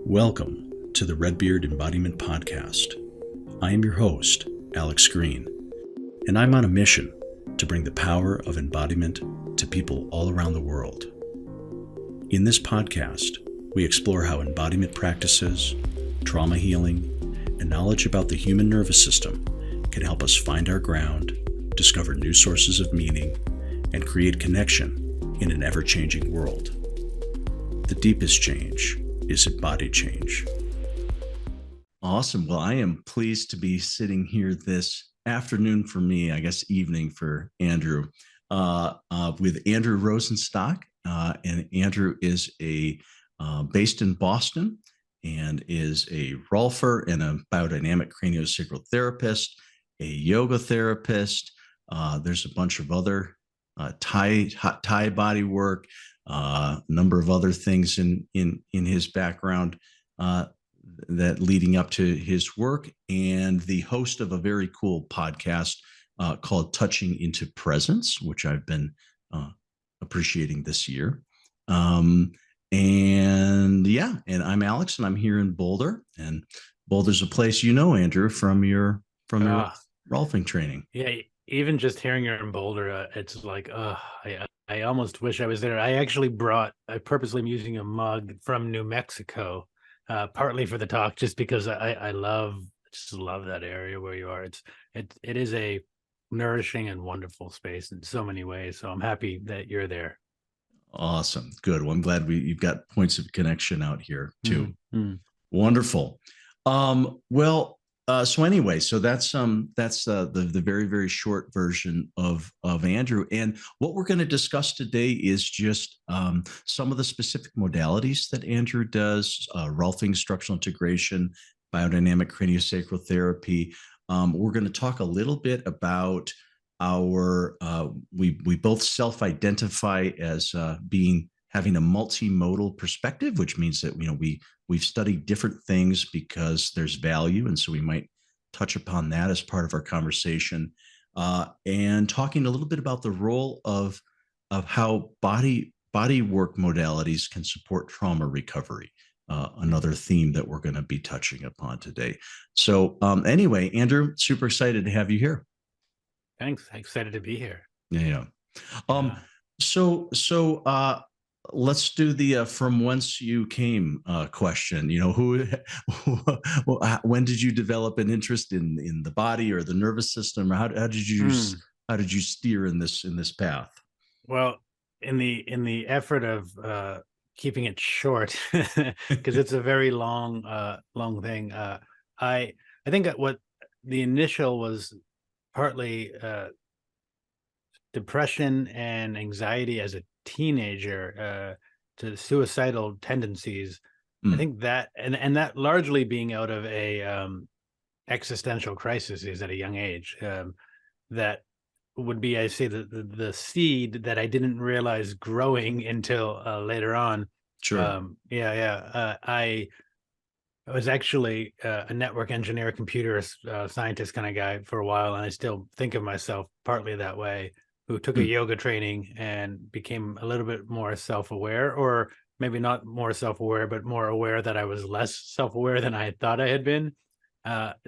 Welcome to the Red Beard Embodiment Podcast. I am your host, Alex Green, and I'm on a mission to bring the power of embodiment to people all around the world. In this podcast, we explore how embodiment practices, trauma healing, and knowledge about the human nervous system can help us find our ground, discover new sources of meaning, and create connection in an ever-changing world. The deepest change is embodied change. Awesome. Well, I am pleased to be sitting here this afternoon for me, I guess evening for Andrew, with Andrew Rosenstock. And Andrew is based in Boston and is a Rolfer and a biodynamic craniosacral therapist, a yoga therapist. There's a bunch of other Thai body work, a number of other things in his background that leading up to his work, and the host of a very cool podcast called Touching into Presence, which I've been appreciating this year. And I'm Alex, and I'm here in Boulder, and Boulder's a place Andrew, from your Rolfing training. Yeah, even just hearing you're in Boulder, it's like, I almost wish I was there. I purposely am using a mug from New Mexico, partly for the talk, just because I love that area where you are. It is a nourishing and wonderful space in so many ways. So I'm happy that you're there. Awesome. Good. Well, I'm glad you've got points of connection out here too. Mm-hmm. Wonderful. So anyway, so that's the very, very short version of Andrew. And what we're going to discuss today is just some of the specific modalities that Andrew does: Rolfing, structural integration, biodynamic craniosacral therapy. We're going to talk a little bit about we both self-identify as having a multimodal perspective, which means that we've studied different things because there's value, and so we might touch upon that as part of our conversation, and talking a little bit about the role of how body work modalities can support trauma recovery. Another theme that we're going to be touching upon today. So anyway, Andrew, super excited to have you here. Thanks. Excited to be here. Yeah. So let's do the from whence you came question. When did you develop an interest in the body or the nervous system? Or how did you steer in this path? Well, in the effort of keeping it short, because it's a very long thing. I think that what the initial was partly depression and anxiety as a teenager, to suicidal tendencies. I think that and that largely being out of a existential crisis at a young age, that would be, I say, the seed that I didn't realize growing until later on. Sure. I was actually a network engineer, computer scientist kind of guy for a while, and I still think of myself partly that way, who took a yoga training and became a little bit more self-aware, or maybe not more self-aware, but more aware that I was less self-aware than I had thought I had been.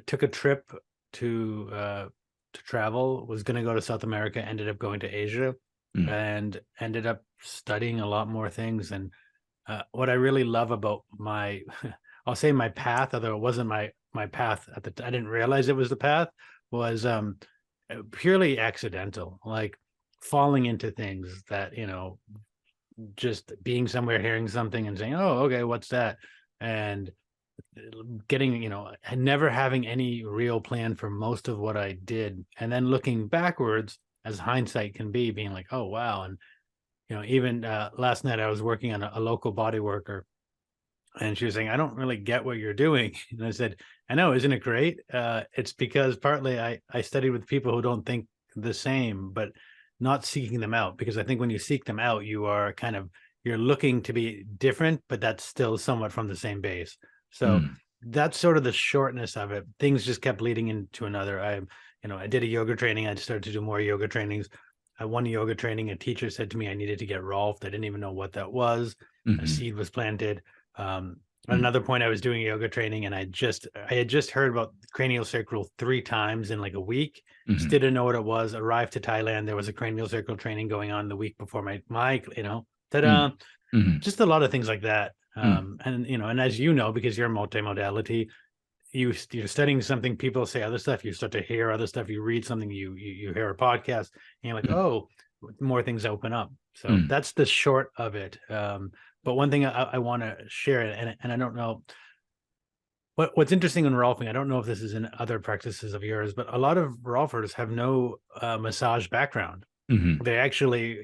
Took a trip to travel, was going to go to South America, ended up going to Asia, and ended up studying a lot more things. And what I really love about I'll say my path, although it wasn't my path I didn't realize it was the path, was purely accidental, like falling into things that, just being somewhere, hearing something and saying, oh, okay, what's that? And getting, never having any real plan for most of what I did. And then looking backwards, as hindsight can be, being like, oh, wow. And, even last night I was working on a local body worker, and she was saying, I don't really get what you're doing. And I said, I know, isn't it great? It's because partly I studied with people who don't think the same, but not seeking them out. Because I think when you seek them out, you are you're looking to be different, but that's still somewhat from the same base. So that's sort of the shortness of it. Things just kept leading into another. I did a yoga training. I started to do more yoga trainings. I won yoga training. A teacher said to me I needed to get Rolfed. I didn't even know what that was. A seed was planted. At another point, I was doing yoga training, and I had just heard about craniosacral 3 times in like a week. Just didn't know what it was. Arrived to Thailand. There was a craniosacral training going on the week before my ta-da. Just a lot of things like that. And and as you know, because you're multi-modality, you're studying something, people say other stuff, you start to hear other stuff, you read something, you hear a podcast, and you're like, oh, more things open up. So that's the short of it. But one thing I want to share, and I don't know what's interesting in Rolfing, I don't know if this is in other practices of yours, but a lot of Rolfers have no massage background. They actually,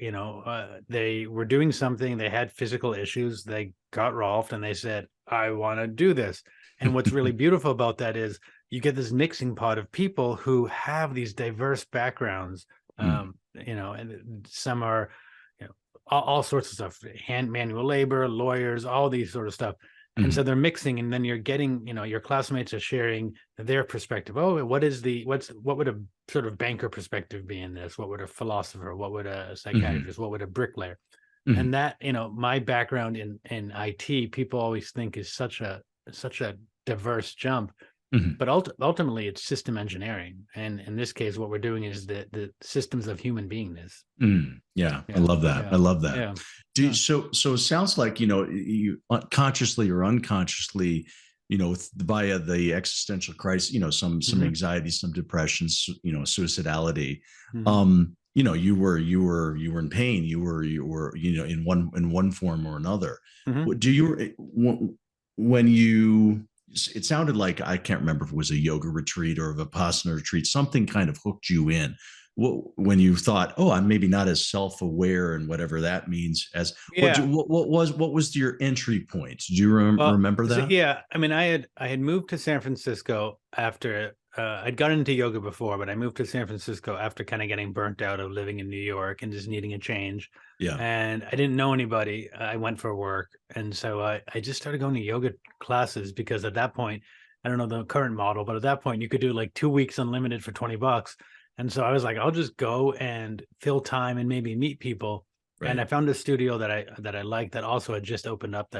they were doing something, they had physical issues, they got Rolfed, and they said, I want to do this. And what's really beautiful about that is you get this mixing pot of people who have these diverse backgrounds, and some are, all sorts of stuff, manual labor, lawyers, all these sort of stuff. And so they're mixing, and then you're getting, your classmates are sharing their perspective. Oh, what would a sort of banker perspective be in this? What would a philosopher, what would a psychiatrist, what would a bricklayer? And that, my background in IT, people always think is such a diverse jump, but ultimately it's system engineering. And in this case, what we're doing is the systems of human beingness. Yeah, I love that. I love that. Yeah. So it sounds like, you consciously or unconsciously, via the existential crisis, some anxiety, some depression, suicidality, you were in pain, you were in one form or another. Do you, when you, it sounded like, I can't remember if it was a yoga retreat or a Vipassana retreat, something kind of hooked you in. When you thought, oh, I'm maybe not as self-aware, and whatever that means, as what was your entry point? Do you remember that? Yeah, I mean, I had moved to San Francisco after I'd gotten into yoga before, but I moved to San Francisco after kind of getting burnt out of living in New York and just needing a change. Yeah, and I didn't know anybody. I went for work, and so I just started going to yoga classes, because at that point, I don't know the current model, but at that point you could do like 2 weeks unlimited for $20. And so I was like, I'll just go and fill time and maybe meet people. Right. And I found a studio that I liked, that also had just opened up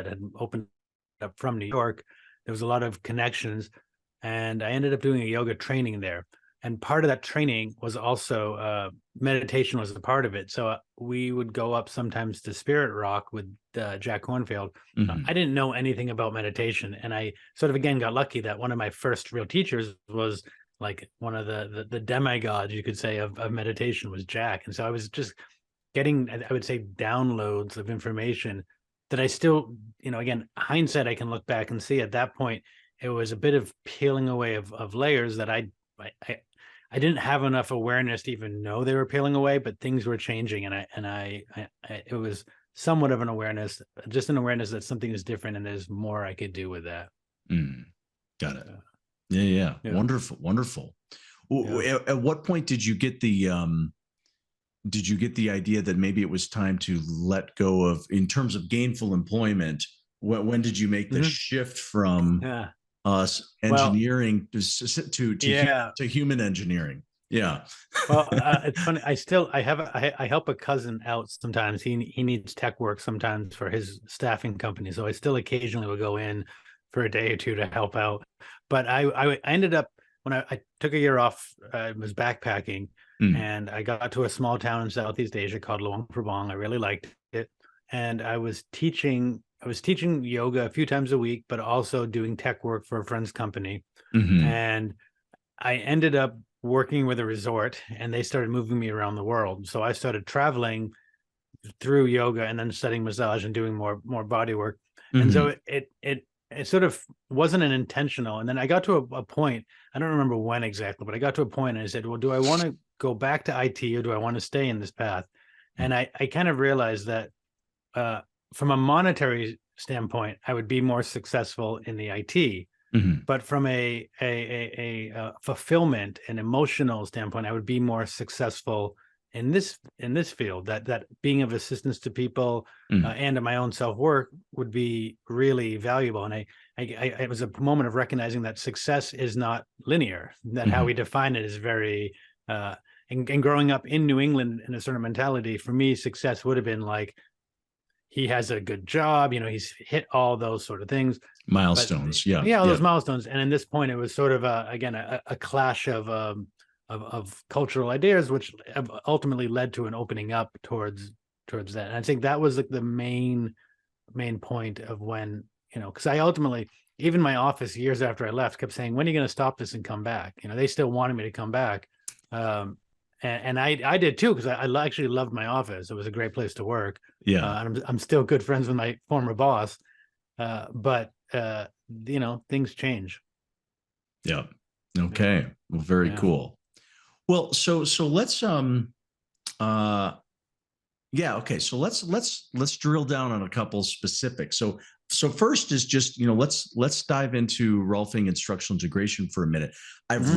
from New York. There was a lot of connections, and I ended up doing a yoga training there. And part of that training was also meditation was a part of it. So we would go up sometimes to Spirit Rock with Jack Kornfield. I didn't know anything about meditation. And I sort of, again, got lucky that one of my first real teachers was like one of the demigods, you could say, of meditation, was Jack. And so I was just getting, I would say, downloads of information that I still, again, hindsight, I can look back and see at that point, it was a bit of peeling away of layers that I didn't have enough awareness to even know they were peeling away, but things were changing. And it was somewhat of an awareness, just an awareness that something is different and there's more I could do with that. Got it. Yeah. Wonderful. Yeah. At what point did you get the idea that maybe it was time to let go of, in terms of gainful employment? When did you make the shift from engineering to human engineering? Yeah. Well, it's funny. I help a cousin out sometimes. He needs tech work sometimes for his staffing company. So I still occasionally will go in for a day or two to help out. But I ended up, when I took a year off, I was backpacking, and I got to a small town in Southeast Asia called Luang Prabang. I really liked it. And I was teaching yoga a few times a week, but also doing tech work for a friend's company. And I ended up working with a resort, and they started moving me around the world. So I started traveling through yoga and then studying massage and doing more body work. And so it sort of wasn't an intentional. And then I got to a point, I don't remember when exactly, but I got to a point and I said, well, do I want to go back to IT, or do I want to stay in this path? And I kind of realized that from a monetary standpoint, I would be more successful in the IT. But from a fulfillment and emotional standpoint, I would be more successful in this field. That being of assistance to people and in my own self-work would be really valuable. And I it was a moment of recognizing that success is not linear. That how we define it is very. And growing up in New England in a certain mentality, for me, success would have been like, he has a good job, he's hit all those sort of things. Milestones. But, all those milestones. And in this point, it was sort of again a clash of cultural ideas, which have ultimately led to an opening up towards that. And I think that was like the main point of when, because I ultimately, even my office years after I left, kept saying, when are you going to stop this and come back? They still wanted me to come back. And I did too, because I actually loved my office. It was a great place to work. Yeah. And I'm still good friends with my former boss. But things change. Yeah. Okay. Well, very cool. Well, so let's okay. So let's drill down on a couple specifics. So first is just, let's dive into Rolfing instructional integration for a minute. I've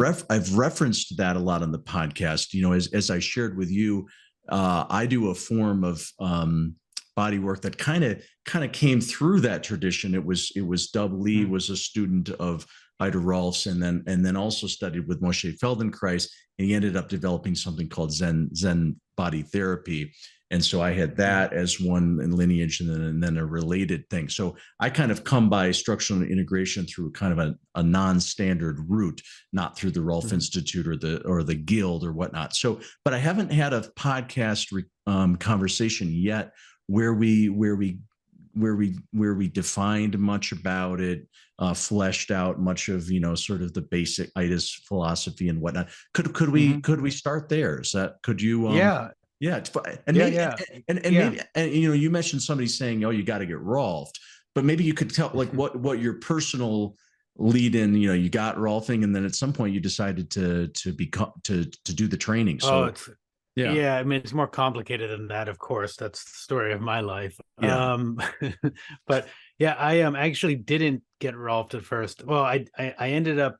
referenced that a lot on the podcast. As I shared with you, I do a form of bodywork that kind of came through that tradition. It was Dub Lee was a student of Ida Rolfs, and then also studied with Moshe Feldenkrais, and he ended up developing something called Zen body therapy. And so I had that as one lineage, and then a related thing. So I kind of come by structural integration through kind of a non-standard route, not through the Rolf Institute or the guild or whatnot. So, but I haven't had a podcast conversation yet where we defined much about it, fleshed out much of Mm-hmm. sort of the basic IDAS philosophy and whatnot. Could we start there? Could you? Yeah, maybe you mentioned somebody saying, "Oh, you got to get Rolfed," but maybe you could tell like what your personal lead in. You got Rolfing, and then at some point you decided to do the training. So yeah, I mean, it's more complicated than that. Of course, that's the story of my life. Yeah. But yeah, I actually didn't get Rolfed at first. Well, I ended up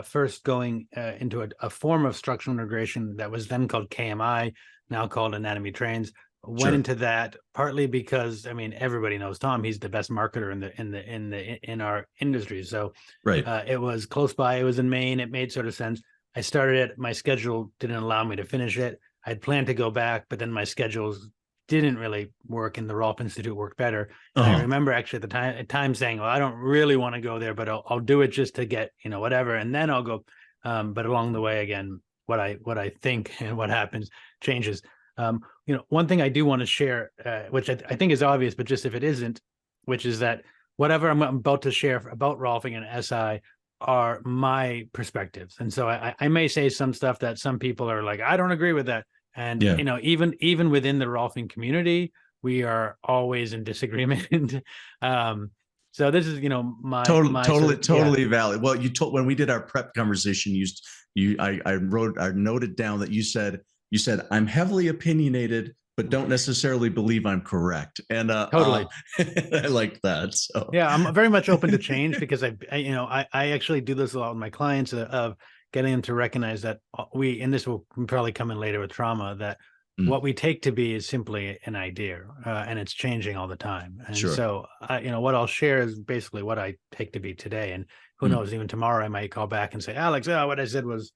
first going into a form of structural integration that was then called KMI, now called Anatomy Trains. Went into that partly because, I mean, everybody knows Tom. He's the best marketer in our industry. So it was close by. It was in Maine. It made sort of sense. I started it. My schedule didn't allow me to finish it. I'd planned to go back, but then my schedules didn't really work, and the Rolf Institute worked better. And I remember actually at times saying, well, I don't really want to go there, but I'll do it just to get, whatever. And then I'll go. But along the way, again, what I think and what happens changes. One thing I do want to share, which I think is obvious, but just if it isn't, which is that whatever I'm about to share about Rolfing and SI are my perspectives. And so I may say some stuff that some people are like, I don't agree with that. And, even within the Rolfing community, we are always in disagreement. So this is, my totally valid. Well, you told, when we did our prep conversation, I noted down that you said, I'm heavily opinionated, but don't necessarily believe I'm correct. And totally, I like that. So yeah, I'm very much open to change because I actually do this a lot with my clients of getting them to recognize that and this will probably come in later with trauma, that what we take to be is simply an idea, and it's changing all the time. And so, what I'll share is basically what I take to be today. And who knows, even tomorrow I might call back and say, Alex, what I said was,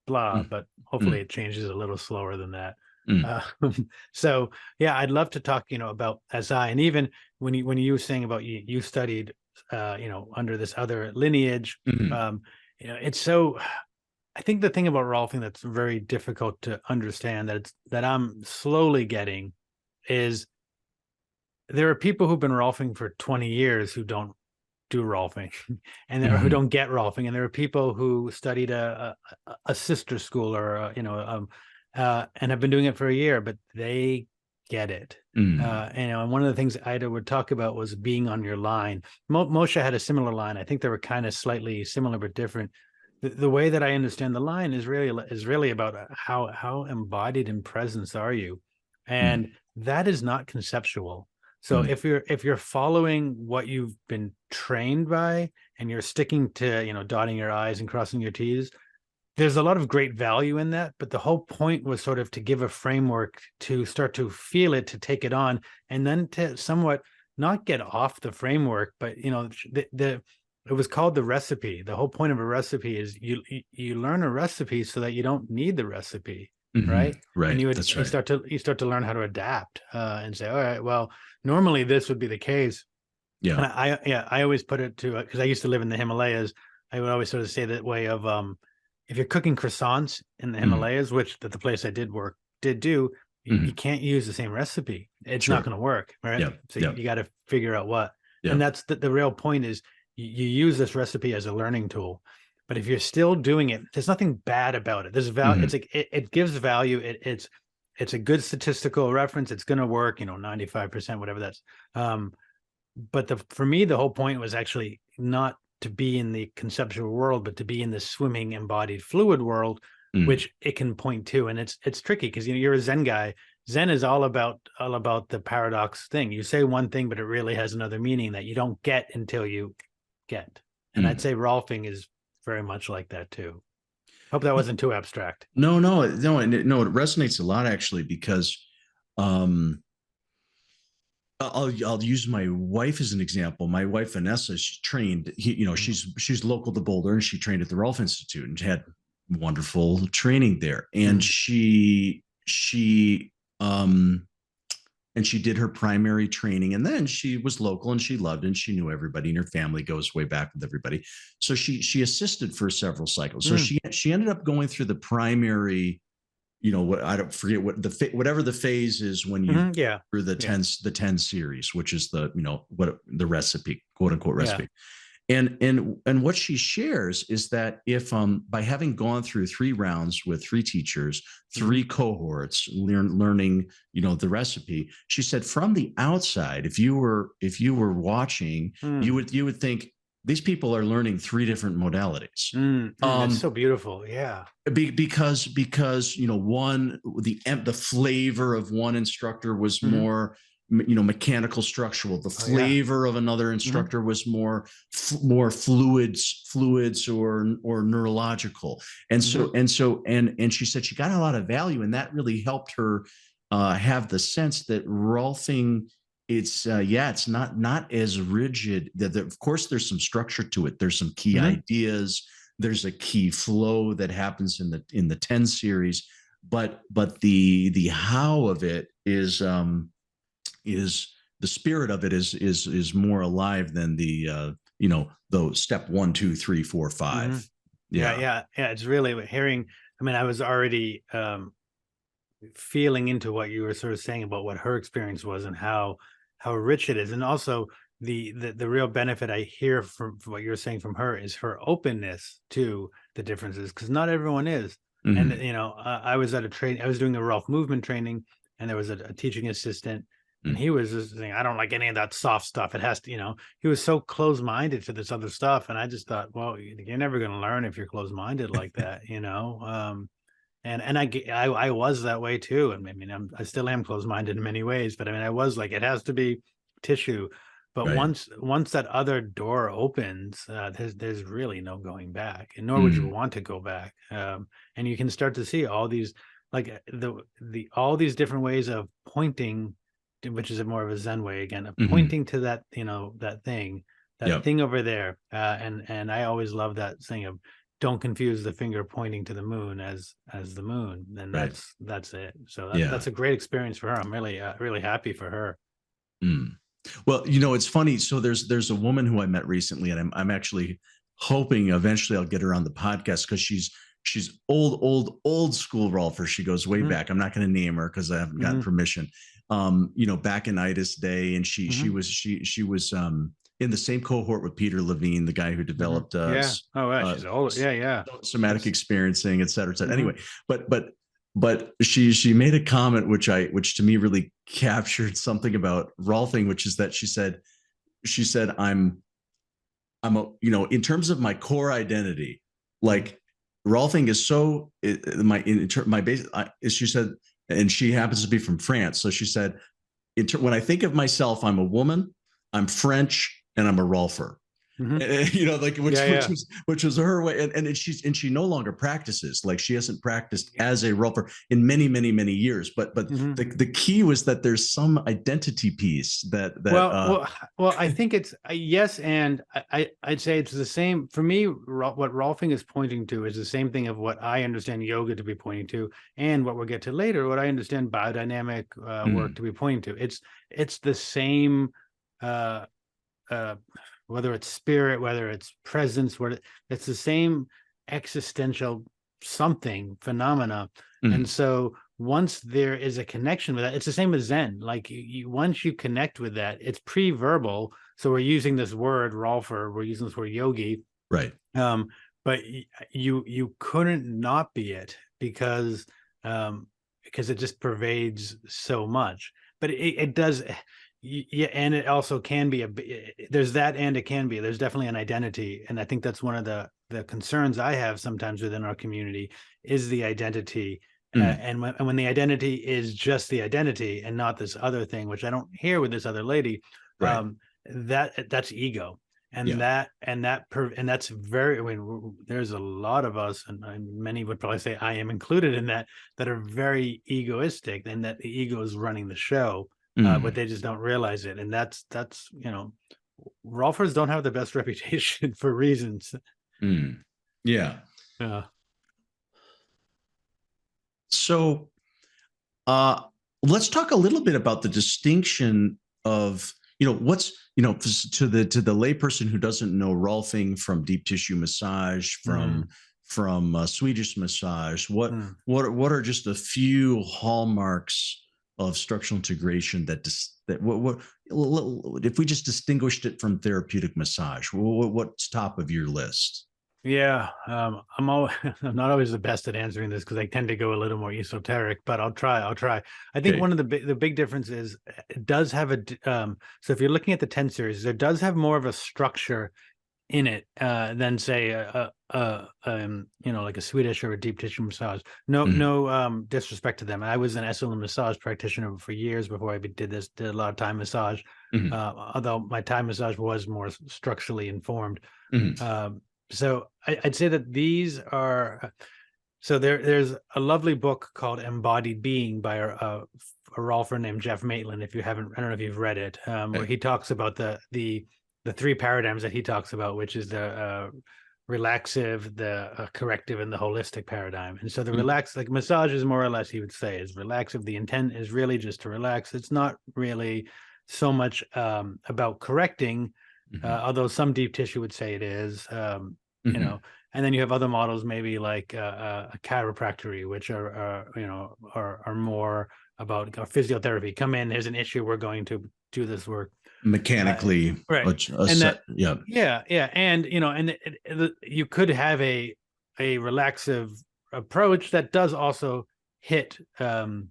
blah, but hopefully it changes a little slower than that. So yeah, I'd love to talk, about SI. And even when you were saying about you studied, under this other lineage, it's so, I think the thing about Rolfing that's very difficult to understand that I'm slowly getting is there are people who've been Rolfing for 20 years who don't do Rolfing and who don't get Rolfing. And there are people who studied a sister school or, and have been doing it for a year, but they get it. And one of the things Ida would talk about was being on your line. Moshe had a similar line. I think they were kind of slightly similar, but different. The way that I understand the line is really about how embodied in presence are you? And that is not conceptual. So if you're following what you've been trained by and you're sticking to, dotting your I's and crossing your T's, there's a lot of great value in that. But the whole point was sort of to give a framework to start to feel it, to take it on, and then to somewhat not get off the framework, but, it was called the recipe. The whole point of a recipe is you learn a recipe so that you don't need the recipe, right? Right. And you That's right. start to learn how to adapt and say, all right, well, normally this would be the case, Yeah. And I always put it to, because I used to live in the Himalayas. I would always sort of say that way of, if you're cooking croissants in the Himalayas, which the place I did do, you can't use the same recipe. It's not going to work, right? Yeah. So you got to figure out what. Yeah. And that's the real point is you use this recipe as a learning tool. But if you're still doing it, there's nothing bad about it. There's value. It's like it gives value. It's a good statistical reference. It's going to work, 95%, whatever that's. But for me, the whole point was actually not to be in the conceptual world, but to be in the swimming embodied fluid world, which it can point to. And it's tricky because you're a Zen guy. Zen is all about the paradox thing. You say one thing, but it really has another meaning that you don't get until you get. And I'd say Rolfing is very much like that too. Hope that wasn't too abstract. No, it resonates a lot actually, because I'll use my wife as an example. My wife Vanessa, she trained. She's local to Boulder, and she trained at the Rolf Institute and had wonderful training there. And she did her primary training, and then she was local and she loved it, and she knew everybody, and her family goes way back with everybody. So she assisted for several cycles. So she ended up going through the primary, what I don't forget what whatever the phase is when you through the 10 series, which is the what the recipe, quote unquote recipe. And what she shares is that if by having gone through 3 rounds with 3 teachers, 3 cohorts, learning the recipe, she said from the outside, if you were watching, you would think these people are learning 3 different modalities. It's so beautiful, yeah. Because one, the flavor of one instructor was more mechanical structural. The flavor of another instructor was more fluids or neurological. And and she said she got a lot of value, and that really helped her have the sense that Rolfing, it's not as rigid. That of course there's some structure to it. There's some key ideas. There's a key flow that happens in the 10 series, but the how of it is the spirit of it is more alive than the step 1, 2, 3, 4, 5. Yeah. It's really hearing. I mean, I was already feeling into what you were sort of saying about what her experience was and how rich it is, and also the real benefit I hear from what you're saying from her is her openness to the differences, because not everyone is. And I was at a training. I was doing a Rolf movement training, and there was a teaching assistant. And he was just saying, I don't like any of that soft stuff. It has to, he was so closed-minded to this other stuff. And I just thought, well, you're never going to learn if you're closed-minded like that, And I was that way too. And I mean, I still am closed-minded in many ways, but I mean, I was like, it has to be tissue. But once that other door opens, there's really no going back, and nor would you want to go back. And you can start to see all these, like all these different ways of pointing, which is more of a Zen way again, of pointing to that, that thing over there. And I always love that saying of, don't confuse the finger pointing to the moon as the moon. And that's it. So that's a great experience for her. I'm really, really happy for her. Well, it's funny. So there's a woman who I met recently, and I'm actually hoping eventually I'll get her on the podcast, because she's old school Rolfer. She goes way back. I'm not going to name her because I haven't gotten permission. Back in ITIS day, and she was in the same cohort with Peter Levine, the guy who developed she's old. Somatic experiencing, et cetera, et cetera. Anyway, but she made a comment which to me really captured something about Rolfing, which is that she said I'm in terms of my core identity, like Rolfing is so my base. She said, and she happens to be from France, so she said, when I think of myself, I'm a woman, I'm French, and I'm a Rolfer. Which was her way, and she no longer practices. Like, she hasn't practiced as a Rolfer in many years. But the key was that there's some identity piece that well, I think it's yes, and I'd say it's the same for me. What Rolfing is pointing to is the same thing of what I understand yoga to be pointing to, and what we'll get to later, what I understand biodynamic work to be pointing to. It's the same whether it's spirit, whether it's presence, it's the same existential something phenomena. And so once there is a connection with that, it's the same as Zen. Like once you connect with that, it's pre-verbal. So we're using this word Rolfer, we're using this word yogi, right? But you couldn't not be it because it just pervades so much. But it does, yeah, and it also can be there's that, and it can be, there's definitely an identity, and I think that's one of the concerns I have sometimes within our community is the identity. And when the identity is just the identity and not this other thing, which I don't hear with this other lady, right. That's ego. And that's very, I mean, there's a lot of us, and many would probably say I am included in that are very egoistic, and that the ego is running the show, but they just don't realize it. And that's, Rolfers don't have the best reputation for reasons. Yeah. So let's talk a little bit about the distinction of, what's, to the layperson who doesn't know Rolfing from deep tissue massage, from Swedish massage, what are just a few hallmarks of structural integration that if we just distinguished it from therapeutic massage, what's top of your list? Yeah, I'm not always the best at answering this because I tend to go a little more esoteric, but I'll try. I think one of the big difference is it does have so if you're looking at the 10 series, there does have more of a structure in it than say like a Swedish or a deep tissue massage. No disrespect to them. I was an SLM massage practitioner for years before I did a lot of Thai massage, although my Thai massage was more structurally informed. So I'd say that these are, so there's a lovely book called Embodied Being by a Rolfer named Jeff Maitland. If you haven't, I don't know if you've read it, where he talks about the three paradigms that he talks about, which is the relaxive, the corrective, and the holistic paradigm. And so the relax, like massage is more or less, he would say, is relaxive. The intent is really just to relax. It's not really so much about correcting, although some deep tissue would say it is. And then you have other models, maybe like a chiropractic, which are more about physiotherapy. Come in, there's an issue, we're going to do this work mechanically, right? And you could have a relaxive approach that does also hit the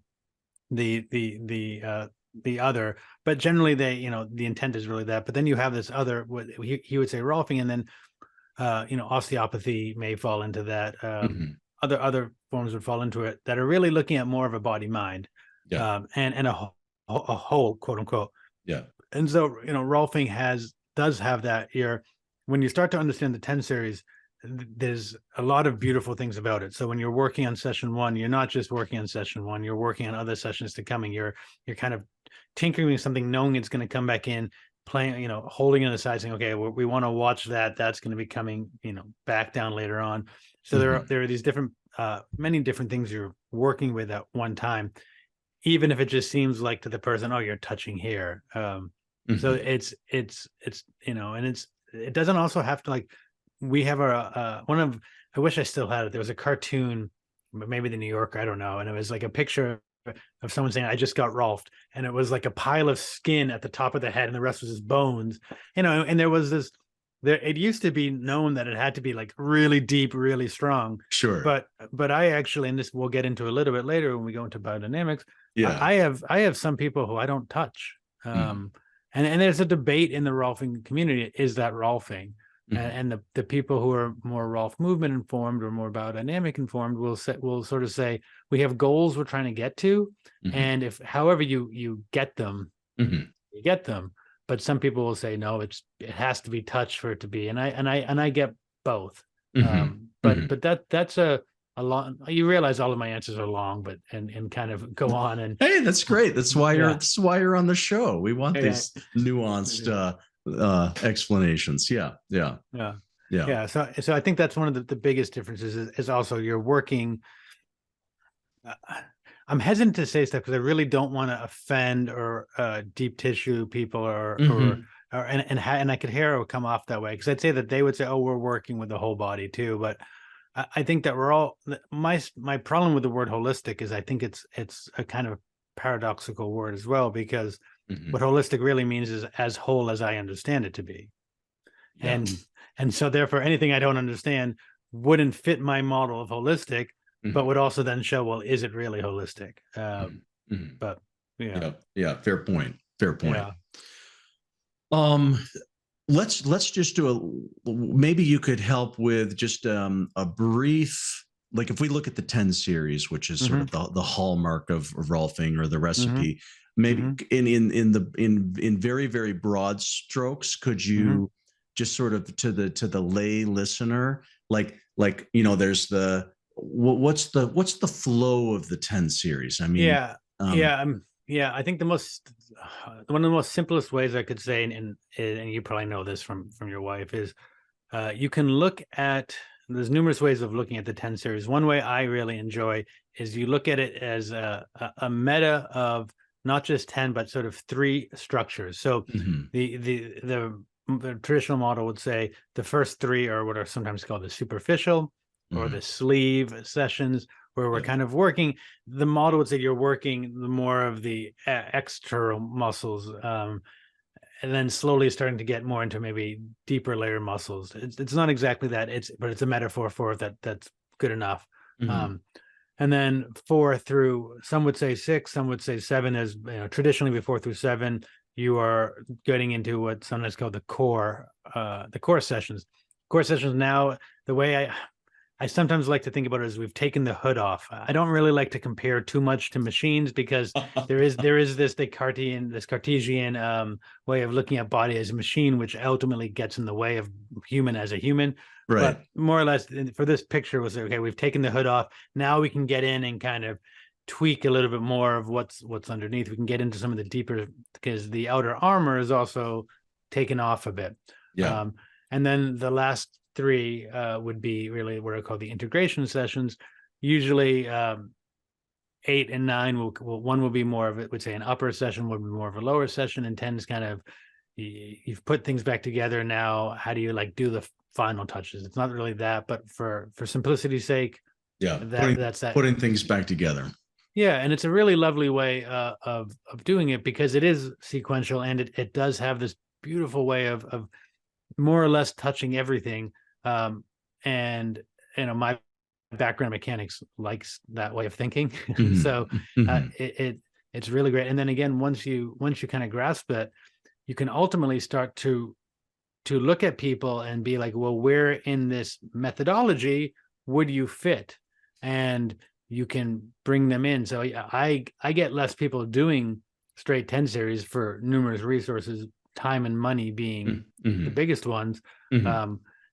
other, but generally the intent is really that. But then you have this other, what he would say, Rolfing, and then osteopathy may fall into that. Other forms would fall into it that are really looking at more of a body mind, and a whole, quote unquote. Yeah. And so Rolfing does have that. When you start to understand the 10 series, there's a lot of beautiful things about it. So when you're working on session 1, you're not just working on session 1, you're working on other sessions to coming. You're kind of tinkering with something, knowing it's going to come back in, playing, holding it aside, saying, okay, we want to watch that. That's going to be coming, back down later on. So there are these different, many different things you're working with at one time, even if it just seems like to the person, oh, you're touching here. So it's and it doesn't also have to, like, we have I wish I still had it. There was a cartoon, maybe the New Yorker, I don't know. And it was like a picture of someone saying, I just got Rolfed. And it was like a pile of skin at the top of the head and the rest was his bones, and there was this, it used to be known that it had to be like really deep, really strong. Sure. But I actually, and this we'll get into a little bit later when we go into biodynamics. Yeah. I have some people who I don't touch. And there's a debate in the Rolfing community. Is that Rolfing? And the people who are more Rolf movement informed or more biodynamic informed will sort of say, we have goals we're trying to get to, and if however you get them, you get them. But some people will say, no, it has to be touched for it to be, and I get both. But that's a long. You realize all of my answers are long, but and kind of go on. And hey, that's great. That's why you're on the show. We want these nuanced explanations. Yeah. So I think that's one of the biggest differences is also you're working. I'm hesitant to say stuff because I really don't want to offend or deep tissue people or and I could hear it would come off that way, because I'd say that they would say, oh, we're working with the whole body too, but I think that we're all, my problem with the word holistic is I think it's a kind of paradoxical word as well, because what holistic really means is as whole as I understand it to be. Yeah. And so therefore anything I don't understand wouldn't fit my model of holistic, but would also then show, well, is it really holistic? But yeah, fair point. Yeah. Let's just do maybe you could help with just a brief, like if we look at the 10 series, which is sort of the hallmark of Rolfing, or the recipe, maybe in very, very broad strokes, could you just sort of to the lay listener, like there's what's the flow of the 10 series? I mean, I think one of the most simplest ways I could say, and you probably know this from your wife, is you can look at, there's numerous ways of looking at the 10 series. One way I really enjoy is you look at it as a meta of not just 10, but sort of 3 structures. So the traditional model would say the first 3 are what are sometimes called the superficial or the sleeve sessions, where we're kind of working. The model would say you're working the more of the external muscles, and then slowly starting to get more into maybe deeper layer muscles. It's not exactly that, but it's a metaphor for it that's good enough. And then 4 through, some would say 6, some would say 7 is, traditionally 4 through 7, you are getting into what's sometimes called the core sessions. Core sessions now, the way I sometimes like to think about it as we've taken the hood off. I don't really like to compare too much to machines, because there is this Cartesian way of looking at body as a machine, which ultimately gets in the way of human as a human. Right. But more or less for this picture was, okay, we've taken the hood off. Now we can get in and kind of tweak a little bit more of what's underneath. We can get into some of the deeper, because the outer armor is also taken off a bit. Yeah. And then the last 3 would be really what are called the integration sessions. Usually 8 and 9 one will be more of it, would say an upper session, would be more of a lower session, and 10 is kind of, you've put things back together. Now how do you do the final touches? It's not really that, but for simplicity's sake, that's that, putting things back together. Yeah, and it's a really lovely way of doing it, because it is sequential, and it does have this beautiful way of more or less touching everything. And my background mechanics likes that way of thinking. So it's really great. And then again, once you kind of grasp it, you can ultimately start to look at people and be like, well, where in this methodology would you fit? And you can bring them in. So I get less people doing straight 10 series for numerous resources, time and money being the biggest ones.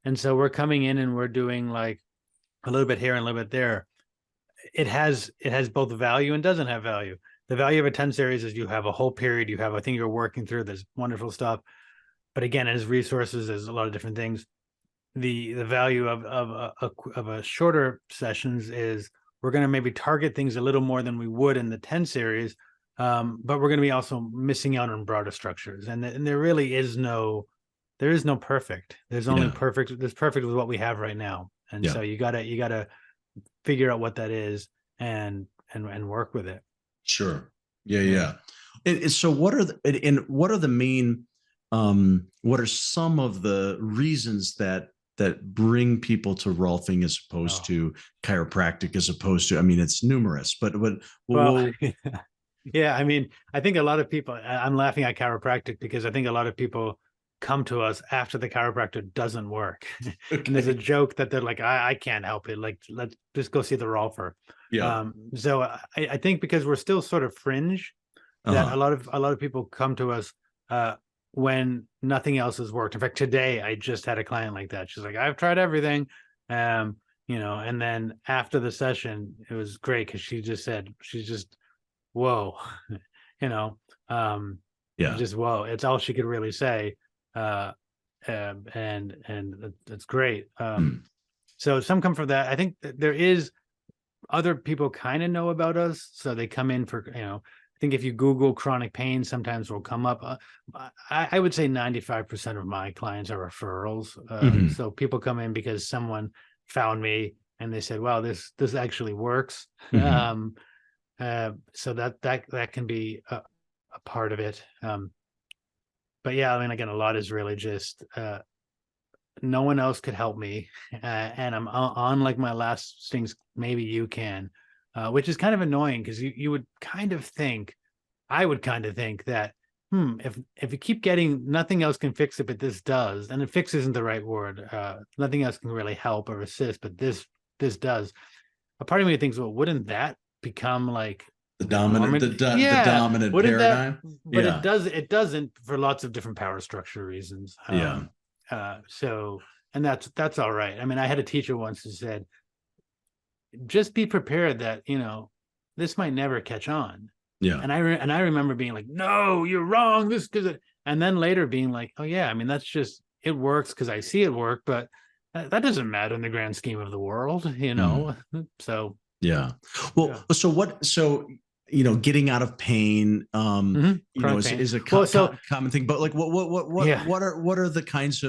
And so we're coming in and we're doing like a little bit here and a little bit there. It has both value and doesn't have value. The value of a 10 series is you have a whole period, you have a thing you're working through, there's wonderful stuff. But again, as resources, there's a lot of different things. The value of a shorter sessions is we're going to maybe target things a little more than we would in the 10 series, but we're going to be also missing out on broader structures. And there really is no perfect. There's only perfect. There's perfect with what we have right now. And so you gotta figure out what that is and work with it. Sure. Yeah. And so what are the main, what are some of the reasons that bring people to Rolfing as opposed to chiropractic, as opposed to, I mean, it's numerous, but yeah, I mean, I think a lot of people, I'm laughing at chiropractic because I think a lot of people come to us after the chiropractor doesn't work. Okay. And there's a joke that they're like, I can't help it. Like, let's just go see the Rolfer. Yeah. So I think because we're still sort of fringe, that a lot of people come to us when nothing else has worked. In fact, today I just had a client like that. She's like, I've tried everything. And then after the session, it was great because she just said, she's just, whoa, just whoa. It's all she could really say. And it's great. So some come from that. I think there is other people kind of know about us, so they come in for think if you Google chronic pain, sometimes will come up. I would say 95% of my clients are referrals. So people come in because someone found me and they said, "Wow, this actually works." So that can be a part of it. But yeah, I mean, again, a lot is really just no one else could help me, and I'm on like my last stings. Maybe you can, which is kind of annoying because you would kind of think, I would kind of think that if you keep getting nothing else can fix it, but this does, and fix isn't the right word. Nothing else can really help or assist, but this does. A part of me thinks, well, wouldn't that become like the dominant paradigm? But it doesn't for lots of different power structure reasons. So, and that's all right. I mean, I had a teacher once who said, just be prepared that, this might never catch on. Yeah. And I remember being like, no, you're wrong. And then later being like, oh yeah, I mean, that's just, it works because I see it work, but that doesn't matter in the grand scheme of the world, So. Yeah. Well, so getting out of pain, is a common thing, but like, what are the kinds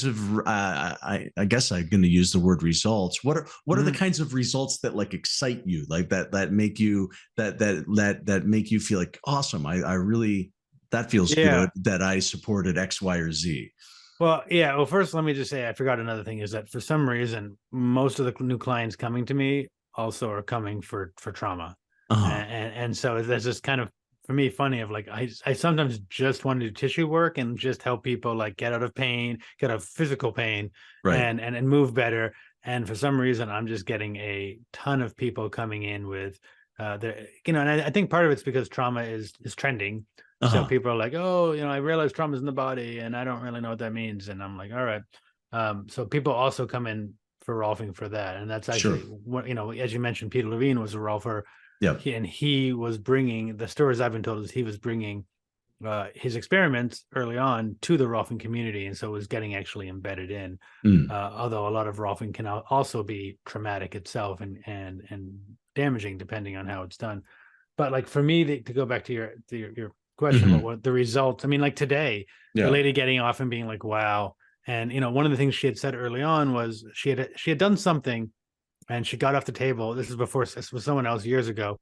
of, I guess I'm going to use the word results. What are the kinds of results that like excite you, like that make you, that make you feel like, awesome. I really, that feels good that I supported X, Y, or Z. Well, yeah. Well, first, let me just say, I forgot another thing is that for some reason, most of the new clients coming to me also are coming for trauma. And so there's this kind of, for me, funny of like, I sometimes just want to do tissue work and just help people like get out of pain, get out of physical pain, and move better. And for some reason, I'm just getting a ton of people coming in with, and I think part of it's because trauma is trending. So people are like, oh, I realize trauma's in the body and I don't really know what that means. And I'm like, all right. So people also come in for Rolfing for that. And that's actually what, as you mentioned, Peter Levine was a Rolfer. Yeah. And he was bringing, the stories I've been told is he was bringing his experiments early on to the Rolfing community. And so it was getting actually embedded in, although a lot of Rolfing can also be traumatic itself and damaging depending on how it's done. But like for me, to go back to your question about what the results, I mean, like today, the lady getting off and being like, wow. And, one of the things she had said early on was she had done something and she got off the table. This was someone else years ago.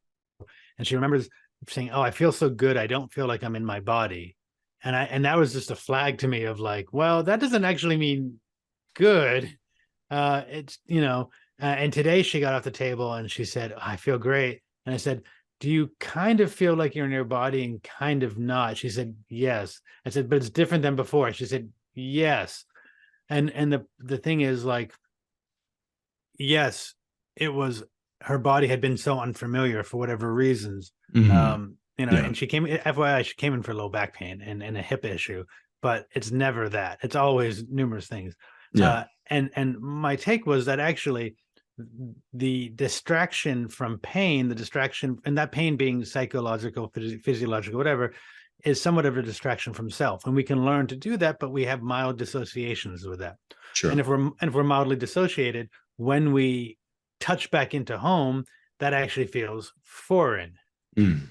And she remembers saying, oh, I feel so good. I don't feel like I'm in my body. And that was just a flag to me of like, well, that doesn't actually mean good. It's, and today she got off the table and she said, oh, I feel great. And I said, do you kind of feel like you're in your body and kind of not? She said, yes. I said, but it's different than before. She said, yes. And the thing is like, yes, it was, her body had been so unfamiliar for whatever reasons. And she came, FYI, she came in for low back pain and a hip issue, but it's never that. It's always numerous things. And my take was that actually the distraction from pain, and that pain being psychological, physiological, whatever, is somewhat of a distraction from self. And we can learn to do that, but we have mild dissociations with that. Sure. And if we're mildly dissociated, when we touch back into home, that actually feels foreign. And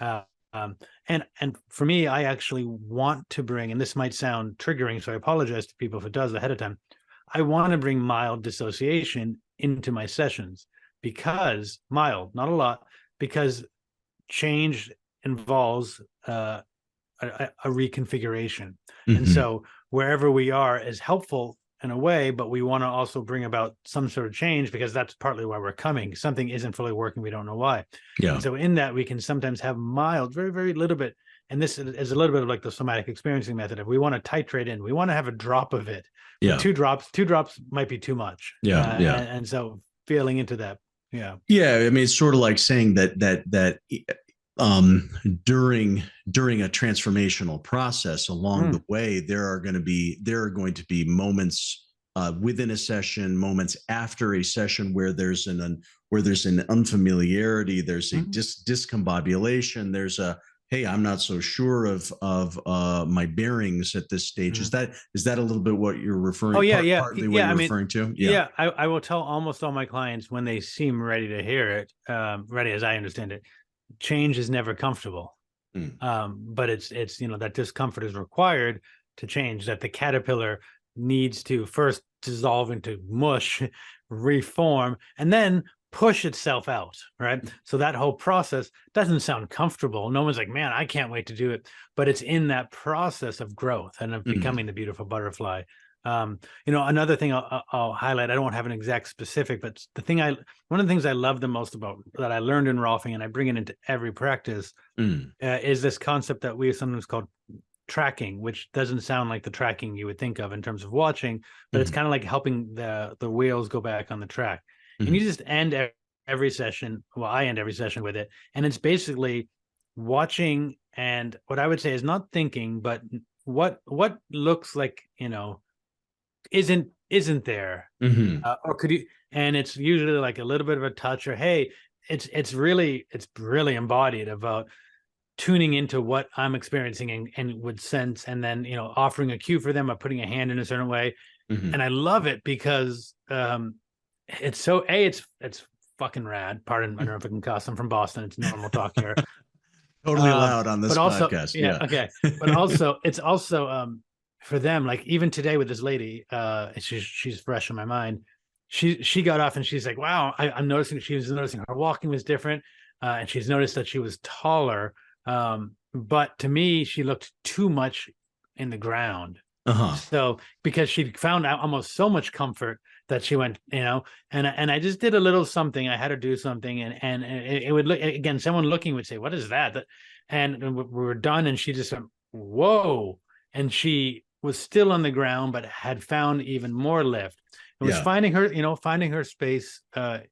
for me, I actually want to bring, and this might sound triggering, so I apologize to people if it does ahead of time. I want to bring mild dissociation into my sessions because mild, not a lot, because change involves a reconfiguration. And so wherever we are is helpful in a way, but we want to also bring about some sort of change because that's partly why we're coming. Something isn't fully working. We don't know why. And so in that, we can sometimes have mild, very, very little bit. And this is a little bit of like the somatic experiencing method. If we want to titrate in, we want to have a drop of it. Two drops might be too much. And so feeling into that. I mean, it's sort of like saying that during a transformational process along the way, there are going to be moments within a session, moments after a session where there's an unfamiliarity, there's a discombobulation, there's a, hey, I'm not so sure of my bearings at this stage. Is that a little bit what you're referring? Partly what you're referring to. I will tell almost all my clients when they seem ready to hear it, ready as I understand it, change is never comfortable. But it's that discomfort is required to change, that the caterpillar needs to first dissolve into mush, reform, and then push itself out, right? So that whole process doesn't sound comfortable. No one's like, man, I can't wait to do it. But it's in that process of growth and of becoming the beautiful butterfly. Another thing I'll highlight, I don't have an exact specific, but one of the things I love the most about that I learned in Rolfing, and I bring it into every practice, is this concept that we sometimes call tracking, which doesn't sound like the tracking you would think of in terms of watching, but it's kind of like helping the wheels go back on the track. And you just end every session. Well, I end every session with it. And it's basically watching. And what I would say is not thinking, but what looks like, isn't there, or could you, and it's usually like a little bit of a touch, or, hey, it's really embodied about tuning into what I'm experiencing and would sense, and then, offering a cue for them, or putting a hand in a certain way. And I love it because, it's so it's fucking rad. Pardon, I don't know if I can cuss. I'm from Boston. It's normal talk here. Totally allowed on this podcast. Yeah. Okay. But also, it's also for them, like even today with this lady, she's fresh in my mind. She got off and she's like, wow, I'm noticing, she was noticing her walking was different, and she's noticed that she was taller. But to me, she looked too much in the ground. So because she found out almost so much comfort that she went, and I just did a little something. I had her do something, and it would look, again, someone looking would say, what is that? And we were done, and she just went, whoa. And she was still on the ground, but had found even more lift. It was finding her space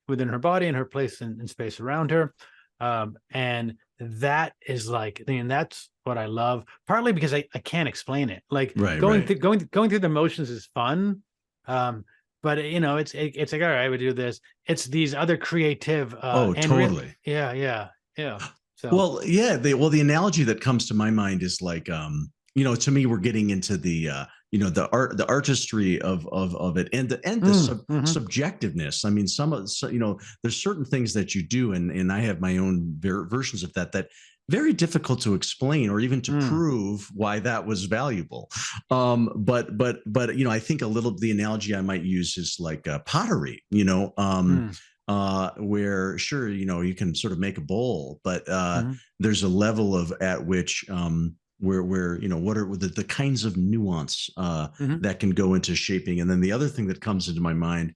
within her body and her place in space around her. And that is like, that's what I love, partly because I can't explain it. Like going through the motions is fun. But it's like, all right, I would do this. It's these other creative. Totally. Yeah. So, well, yeah. The analogy that comes to my mind is like, to me, we're getting into the, the artistry of it, and the subjectiveness. I mean, there's certain things that you do, and I have my own versions of that very difficult to explain or even to prove why that was valuable. But I think a little, the analogy I might use is like pottery, where sure, you can sort of make a bowl, but there's a level of at which where what are the kinds of nuance that can go into shaping. And then the other thing that comes into my mind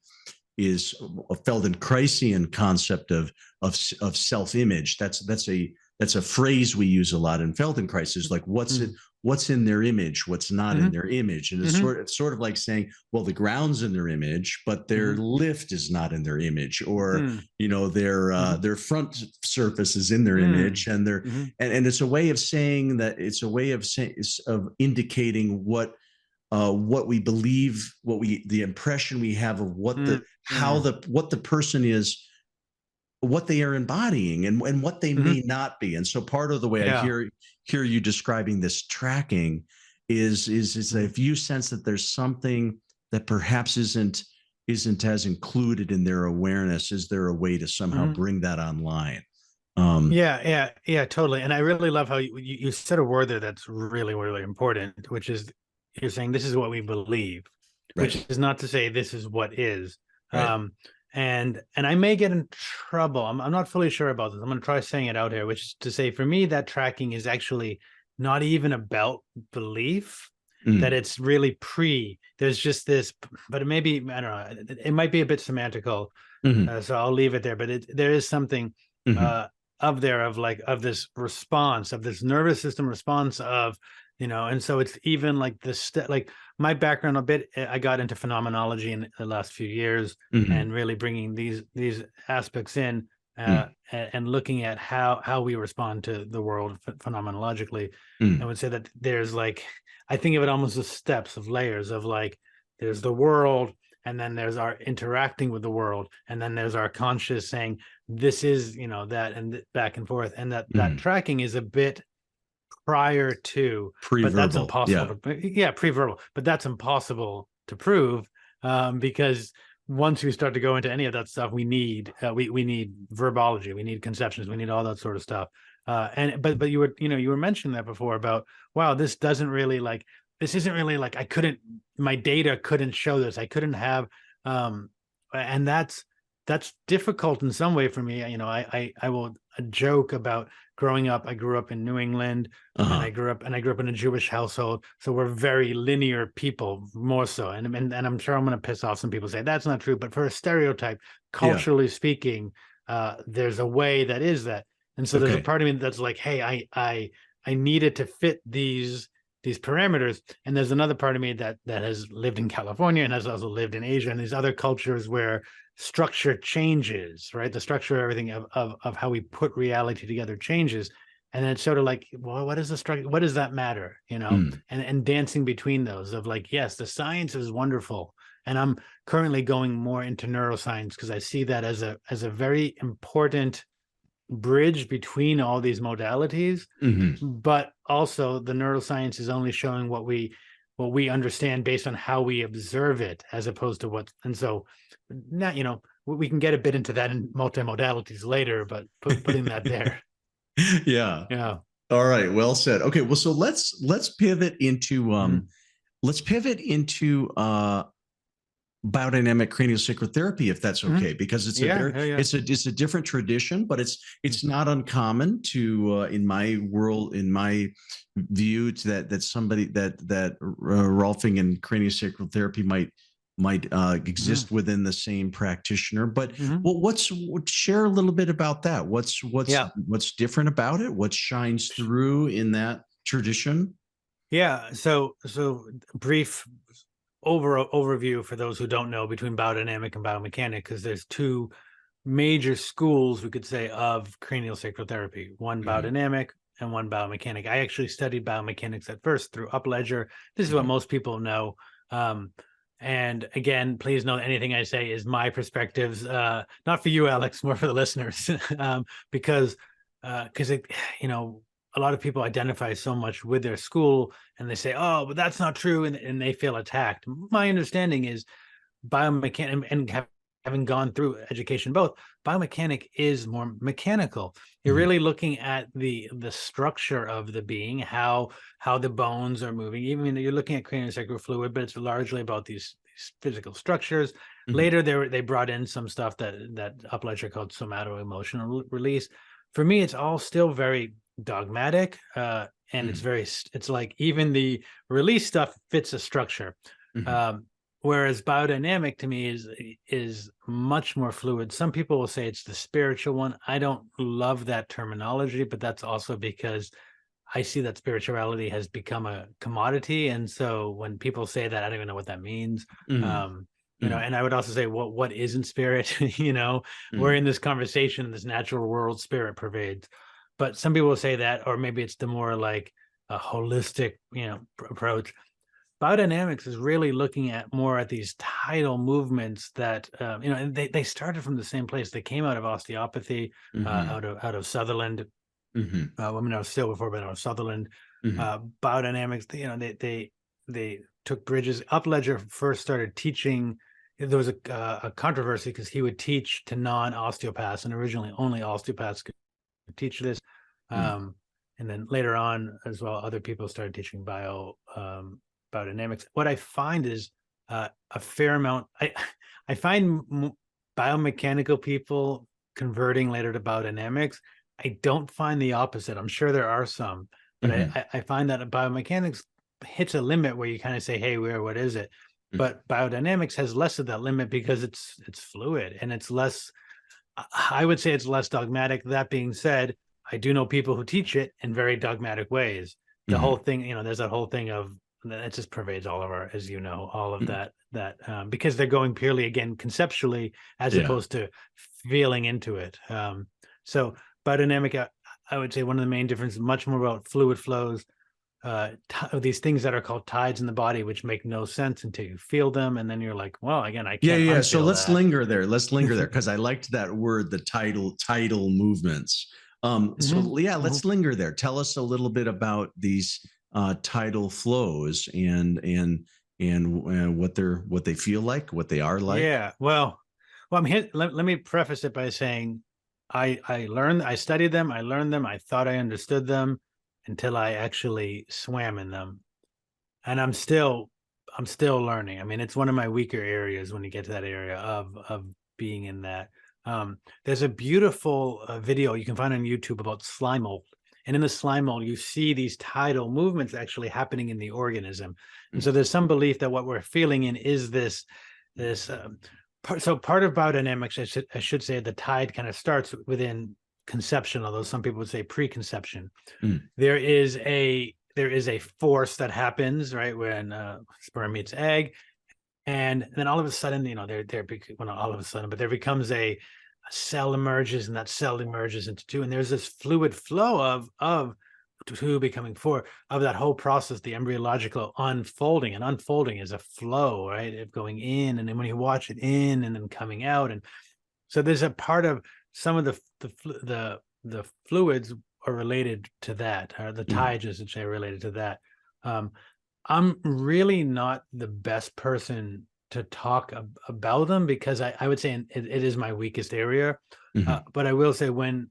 is a Feldenkraisian concept of self-image. That's a phrase we use a lot in Feldenkrais, is like, what's in their image, what's not in their image. And it's sort of like saying, well, the ground's in their image, but their lift is not in their image, or their front surface is in their image, and and it's a way of saying that, it's a way of indicating what we believe, the impression we have of what what the person is, what they are embodying, and what they may not be. And so part of the way I hear you describing this tracking is if you sense that there's something that perhaps isn't as included in their awareness, is there a way to somehow bring that online? Yeah, totally. And I really love how you said a word there that's really, really important, which is, you're saying this is what we believe, which is not to say this is what is. And I may get in trouble. I'm not fully sure about this. I'm going to try saying it out here, which is to say, for me, that tracking is actually not even about belief, that it's really there's just this, but it may be, I don't know, it might be a bit semantical. So I'll leave it there, but there is something of this response, of this nervous system response of, and so it's even like like my background a bit, I got into phenomenology in the last few years, and really bringing these aspects in, and looking at how we respond to the world phenomenologically. I would say that there's like, I think of it almost as steps of layers of like, there's the world, and then there's our interacting with the world, and then there's our conscious saying, this is, that, and back and forth. And that tracking is a bit prior to pre-verbal, but that's impossible. Pre-verbal, but that's impossible to prove, because once we start to go into any of that stuff, we need we need verbology, we need conceptions, we need all that sort of stuff. But you were mentioning that before about, wow, this isn't really like my data couldn't show this. I couldn't have and that's difficult in some way for me. I will joke about growing up. I grew up in New England, and I grew up in a Jewish household. So we're very linear people, more so. And I'm sure I'm going to piss off some people, say that's not true. But for a stereotype, culturally speaking, there's a way that is that. And so there's a part of me that's like, hey, I needed to fit these parameters. And there's another part of me that has lived in California and has also lived in Asia and these other cultures where structure changes, right? The structure of everything of how we put reality together changes. And then it's sort of like, well, what is the structure? What does that matter? And dancing between those of like, yes, the science is wonderful. And I'm currently going more into neuroscience because I see that as a very important bridge between all these modalities. But also the neuroscience is only showing what we understand based on how we observe it, as opposed to what. And so now, we can get a bit into that in multi-modalities later, but putting that there. Yeah. All right. Well said. Okay. Well, so let's pivot into biodynamic craniosacral therapy, if that's okay, because it's it's a different tradition, but it's not uncommon to in my world, in my view, that somebody that Rolfing and craniosacral therapy might exist within the same practitioner. But share a little bit about that. What's different about it? What shines through in that tradition? Yeah. So brief overview for those who don't know between biodynamic and biomechanic, because there's two major schools, we could say, of craniosacral therapy, one biodynamic and one biomechanic. I actually studied biomechanics at first through Upledger. This is what most people know. And again, please know anything I say is my perspectives, not for you, Alex, more for the listeners, because it, a lot of people identify so much with their school and they say, oh, but that's not true. And they feel attacked. My understanding is biomechanic, and having gone through education, both biomechanic is more mechanical. You're really looking at the structure of the being, how the bones are moving. Even you're looking at craniosacral fluid, but it's largely about these physical structures. Later, they brought in some stuff that Upledger called somato-emotional release. For me, it's all still very dogmatic, and it's like even the release stuff fits a structure. Whereas biodynamic to me is much more fluid. Some people will say it's the spiritual one. I don't love that terminology, but that's also because I see that spirituality has become a commodity. And so when people say that, I don't even know what that means. And I would also say, what isn't spirit? We're in this conversation, this natural world, spirit pervades. But some people will say that, or maybe it's the more like a holistic, approach. Biodynamics is really looking at more at these tidal movements that, and they started from the same place. They came out of osteopathy, out of Sutherland. Women are still before, but out of Sutherland. Biodynamics, they took bridges. Upledger first started teaching. There was a controversy because he would teach to non-osteopaths, and originally only osteopaths could teach this. And then later on as well, other people started teaching biodynamics. What I find is a fair amount. I find biomechanical people converting later to biodynamics. I don't find the opposite. I'm sure there are some, but I find that biomechanics hits a limit where you kind of say, hey, what is it? But biodynamics has less of that limit because it's fluid and it's less, I would say it's less dogmatic. That being said, I do know people who teach it in very dogmatic ways. The whole thing, there's that whole thing of, that just pervades all of our, as you know, all of that because they're going purely, again, conceptually, as opposed to feeling into it. So biodynamic, I would say one of the main differences, much more about fluid flows, these things that are called tides in the body, which make no sense until you feel them. And then you're like, well, again, I can't. So let's linger there. Because I liked that word, the tidal movements. Let's linger there. Tell us a little bit about these tidal flows and and what they feel like, what they are like? Yeah. Well, I'm here. Let me preface it by saying I studied them, I learned them, I thought I understood them until I actually swam in them. And I'm still learning. I mean, it's one of my weaker areas when you get to that area of being in that. There's a beautiful video you can find on YouTube about slime mold. And in the slime mold, you see these tidal movements actually happening in the organism. And so there's some belief that what we're feeling in is this part of biodynamics, I should say, the tide kind of starts within conception, although some people would say preconception. There is a force that happens right when sperm meets egg, and then all of a sudden, well, not all of a sudden, but there becomes a cell emerges, and that cell emerges into two, and there's this fluid flow of two becoming four, of that whole process, the embryological unfolding. And unfolding is a flow, right, of going in, and then when you watch it in and then coming out. And so there's a part of some of the fluids are related to that, or the tides, as it's related to that. I'm really not the best person to talk about them, because I would say it is my weakest area. But I will say, when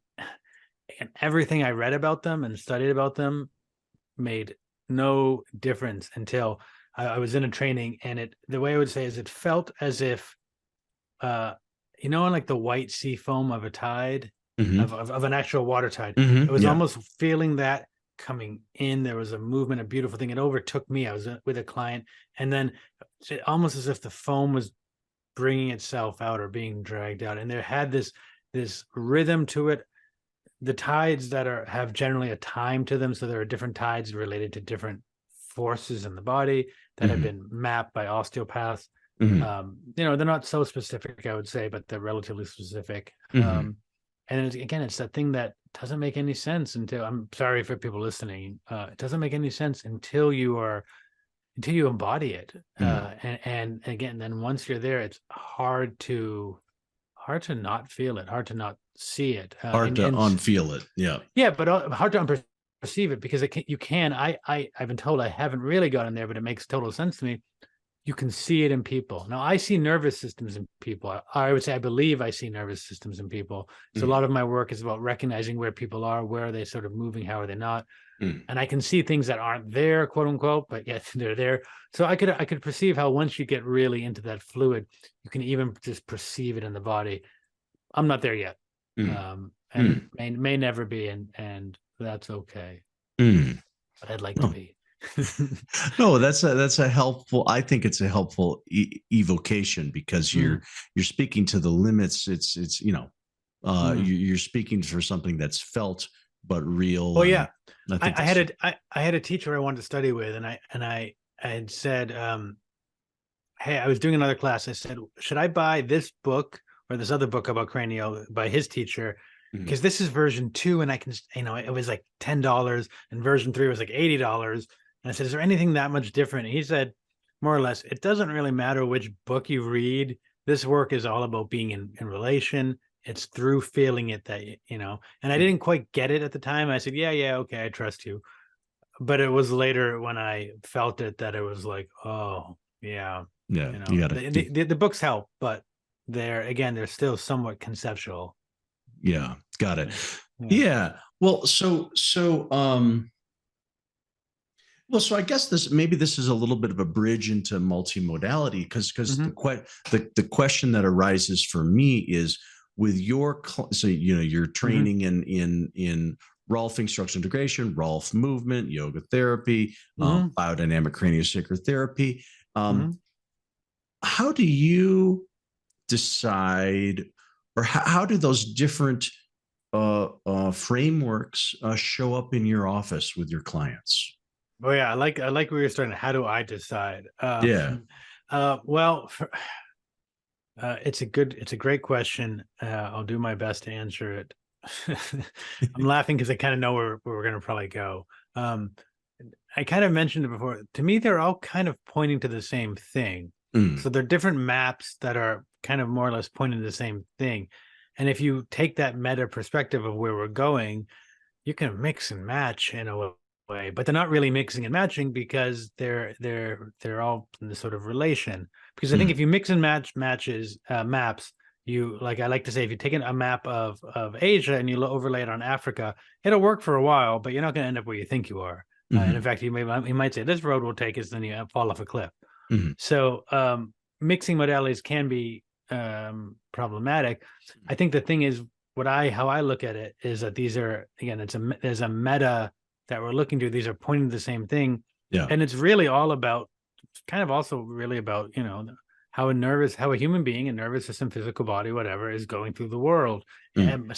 everything I read about them and studied about them made no difference until I was in a training, and the way I would say is, it felt as if, in like the white sea foam of a tide, of an actual water tide. It was almost feeling that coming in. There was a movement, a beautiful thing. It overtook me. I was with a client, and then it almost as if the foam was bringing itself out or being dragged out. And there had this rhythm to it. The tides that have generally a time to them. So there are different tides related to different forces in the body that have been mapped by osteopaths. They're not so specific, I would say, but they're relatively specific. And again, it's that thing that doesn't make any sense until, I'm sorry for people listening, it doesn't make any sense until you embody it. And again, then once you're there, it's hard to not feel it, hard to not see it, hard to unfeel it. Yeah, but hard to perceive it, because I've been told, I haven't really gotten there, but it makes total sense to me. You can see it in people. Now, I see nervous systems in people. I would say I believe I see nervous systems in people. So a lot of my work is about recognizing where people are, where are they sort of moving, how are they not. And I can see things that aren't there, quote unquote, but yet they're there. So I could perceive how, once you get really into that fluid, you can even just perceive it in the body. I'm not there yet. And may never be, and that's okay. But I'd like to be. No, that's a helpful, I think it's a helpful evocation, because you're speaking to the limits. It's you're speaking for something that's felt but real. Well, yeah, I had a teacher I wanted to study with, and I had said, hey, I was doing another class. I said, should I buy this book or this other book about cranio by his teacher? Because this is version 2, and I can, it was like $10, and version 3 was like $80. And I said, is there anything that much different? And he said, more or less, it doesn't really matter which book you read. This work is all about being in relation. It's through feeling it that, and I didn't quite get it at the time. I said, yeah, okay, I trust you. But it was later when I felt it that it was like, oh, yeah. Yeah, you gotta, the books help, but they're still somewhat conceptual. Yeah, got it. Yeah. Well, so I guess this is a little bit of a bridge into multimodality, because the question that arises for me is, with your you're training in Rolfing, structural integration, Rolf movement, yoga therapy, biodynamic craniosacral therapy. How do you decide, or how do those different frameworks show up in your office with your clients? Oh yeah, I like where you're starting. How do I decide? Well, it's a great question. I'll do my best to answer it. I'm laughing because I kind of know where we're going to probably go. I kind of mentioned it before. To me, they're all kind of pointing to the same thing. So they're different maps that are kind of more or less pointing to the same thing. And if you take that meta perspective of where we're going, you can mix and match in a way, but they're not really mixing and matching because they're all in this sort of relation. Because I think if you mix and match maps, you, like I like to say, if you take a map of Asia and you overlay it on Africa, it'll work for a while, but you're not going to end up where you think you are. And in fact, you might say this road will take us, then you fall off a cliff. So mixing modalities can be problematic. I think the thing is, how I look at it is that these are, again, there's a meta that we're looking to. These are pointing to the same thing. Yeah. And it's really all about, kind of also really about, how a human being, a nervous system, physical body, whatever, is going through the world. And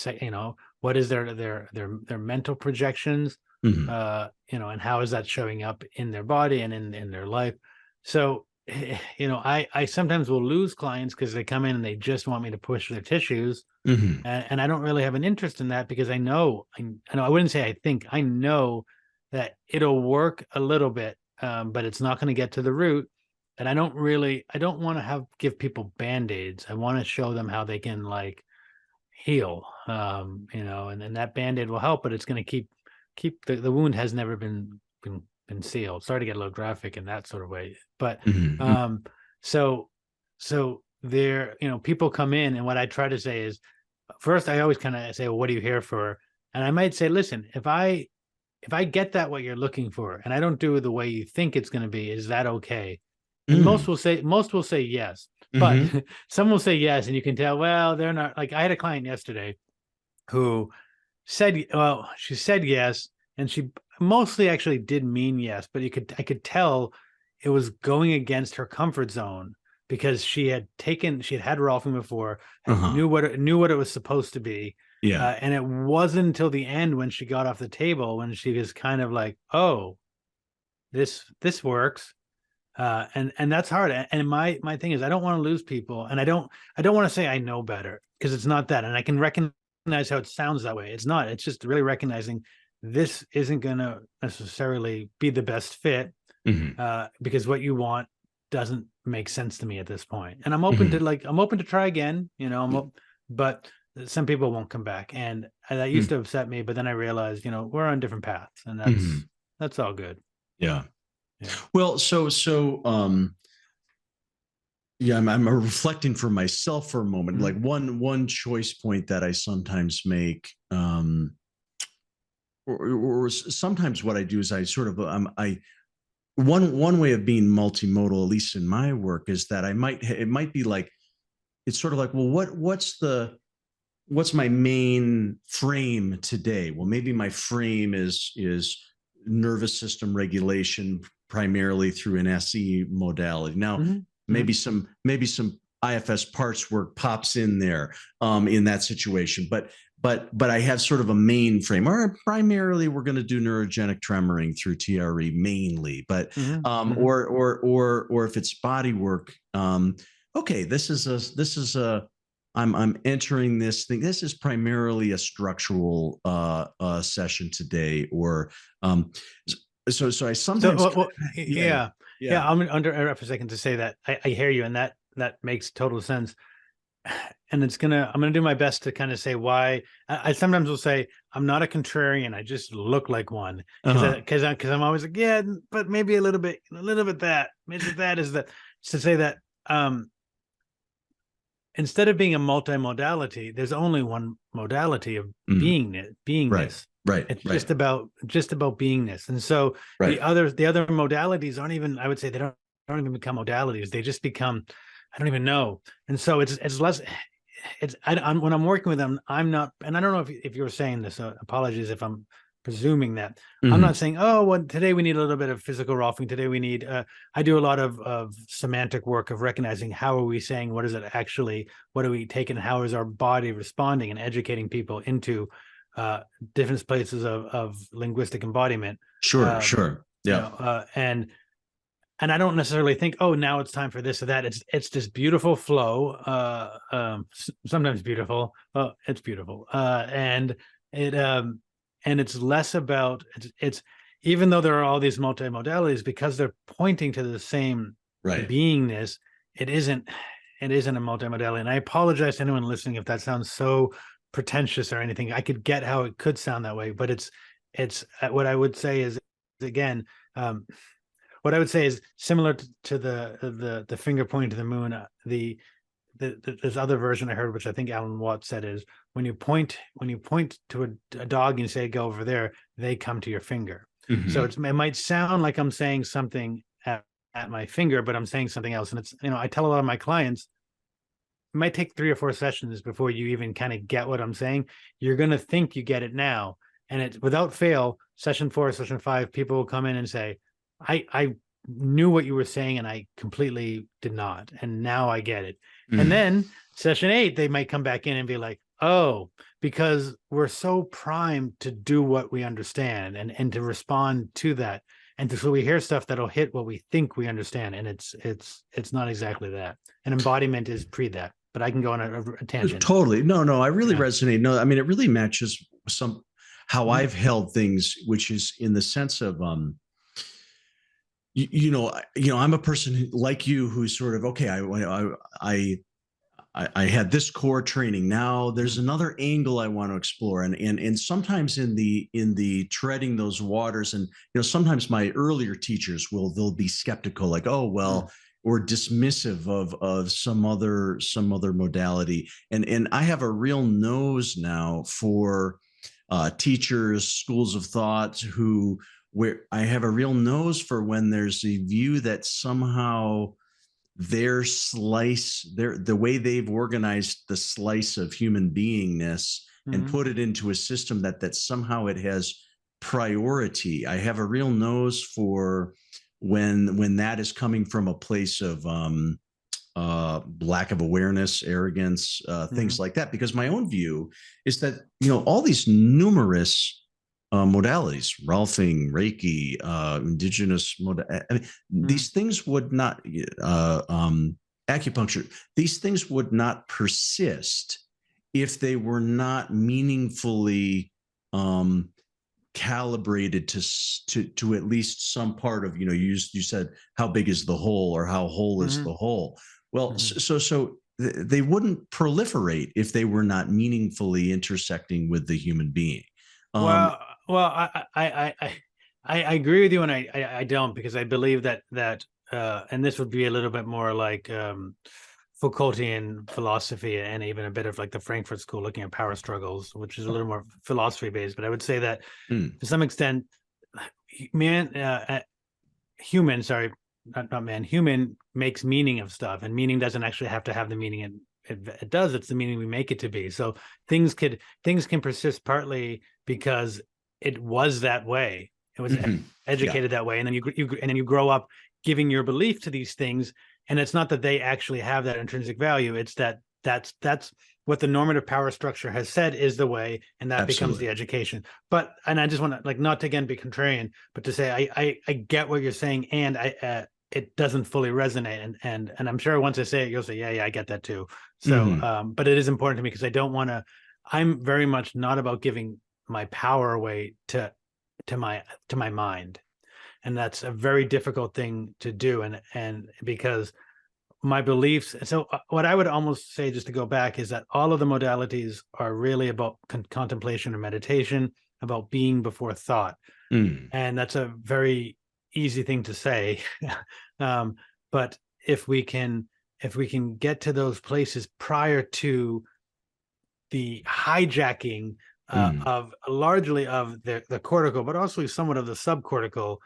what is their mental projections, and how is that showing up in their body and in their life. So, I sometimes will lose clients because they come in and they just want me to push their tissues. And I don't really have an interest in that, because I know, I wouldn't say I know that it'll work a little bit, but it's not going to get to the root. And I don't want to give people band-aids. I want to show them how they can heal, and that band-aid will help, but it's going to keep the wound has never been sealed. Sorry to get a little graphic in that sort of way, but so there, people come in, and what I try to say is, first I always kind of say, well, what are you here for? And I might say, listen, if I get that what you're looking for, and I don't do it the way you think it's going to be, is that okay? And most will say yes, but some will say yes, and you can tell, well, they're not. Like, I had a client yesterday who said, well, she said yes, and she mostly actually did mean yes, but I could tell it was going against her comfort zone, because she had had Rolfing before, and knew what it was supposed to be. Yeah. And it wasn't until the end, when she got off the table, when she was kind of like, oh, this works. And that's hard. And my thing is, I don't want to lose people, and I don't want to say I know better, because it's not that. And I can recognize how it sounds that way. It's not. It's just really recognizing this isn't going to necessarily be the best fit, because what you want doesn't make sense to me at this point. And I'm open to try again, but some people won't come back, and that used to upset me. But then I realized, we're on different paths, and that's all good. Yeah. Well, I'm reflecting for myself for a moment. Like one choice point that I sometimes make, or sometimes what I do is I sort of one way of being multimodal, at least in my work, is that it might be like, it's sort of like, well, what's my main frame today? Well, maybe my frame is nervous system regulation, primarily through an SE modality. Now, maybe some IFS parts work pops in there in that situation, but I have sort of a main frame, or primarily we're going to do neurogenic tremoring through TRE mainly, but or if it's body work, okay, I'm entering this thing. This is primarily a structural session today, or so I sometimes I'm under for a second to say that I hear you, and that makes total sense. And I'm gonna do my best to kind of say why. I sometimes will say I'm not a contrarian. I just look like one, because I'm always like, yeah, but maybe a little bit that. Maybe that is that, to say that instead of being a multi-modality, there's only one modality of beingness. Right. It's just about beingness. And so the other modalities aren't even, I would say, they don't even become modalities. They just become, I don't even know. And so it's less, I'm when I'm working with them, I'm not, and I don't know if you were saying this, apologies if I'm presuming that. I'm not saying, oh, well, today we need a little bit of physical Rolfing. Today we need, I do a lot of semantic work of recognizing how are we saying, what is it actually, what are we taking, how is our body responding, and educating people into different places of linguistic embodiment. Sure. Yeah. And I don't necessarily think, oh, now it's time for this or that. It's this beautiful flow. Sometimes beautiful. Oh, it's beautiful. And it's less about it's even though there are all these multimodalities, because they're pointing to the same beingness. It isn't a multimodality. And I apologize to anyone listening if that sounds so pretentious or anything. I could get how it could sound that way, but it's what I would say is again, what I would say is similar to the finger pointing to the moon. This other version I heard, which I think Alan Watts said, is when you point to a dog and you say go over there, they come to your finger. Mm-hmm. So it might sound like I'm saying something at my finger, but I'm saying something else. And it's, I tell a lot of my clients, it might take 3 or 4 sessions before you even kind of get what I'm saying. You're going to think you get it now. And it's without fail, session 4, session 5, people will come in and say, I knew what you were saying and I completely did not. And now I get it. Mm. And then session 8, they might come back in and be like, oh, because we're so primed to do what we understand and to respond to that. And so we hear stuff that'll hit what we think we understand. And it's not exactly that. An embodiment is pre that, but I can go on a tangent. Totally. No, I really resonate. No, I mean, it really matches how I've held things, which is in the sense of, I'm a person who, like you, who's sort of, okay, I had this core training. Now there's another angle I want to explore. And sometimes in the treading those waters, and, sometimes my earlier teachers they'll be skeptical, like, oh, well, or dismissive of some other modality. And I have a real nose now for teachers, schools of thought where I have a real nose for when there's a view that somehow their slice, the way they've organized the slice of human beingness and put it into a system that somehow it has priority. I have a real nose for when that is coming from a place of lack of awareness, arrogance, things like that. Because my own view is that, all these numerous modalities, Rolfing, Reiki, indigenous these things would not, acupuncture, these things would not persist if they were not meaningfully calibrated to at least some part of, you said, how big is the whole, or how whole is the whole? Well, so they wouldn't proliferate if they were not meaningfully intersecting with the human being. Well, I agree with you, and I don't, because I believe that and this would be a little bit more like Foucaultian philosophy, and even a bit of like the Frankfurt School looking at power struggles, which is a little more philosophy based. But I would say that to some extent, human makes meaning of stuff, and meaning doesn't actually have to have the meaning it does. It's the meaning we make it to be. So things can persist partly because it was that way. It was educated that way, and then you grow up giving your belief to these things, and it's not that they actually have that intrinsic value. It's that's what the normative power structure has said is the way, and that becomes the education. But I just want to, like, not to again be contrarian, but to say I get what you're saying, and it doesn't fully resonate, and I'm sure once I say it, you'll say, yeah, I get that too. So, but it is important to me because I don't want to. I'm very much not about giving my power away to my mind, and that's a very difficult thing to do. And because my beliefs. So what I would almost say, just to go back, is that all of the modalities are really about contemplation or meditation, about being before thought, and that's a very easy thing to say. But if we can get to those places prior to the hijacking of largely of the cortical, but also somewhat of the subcortical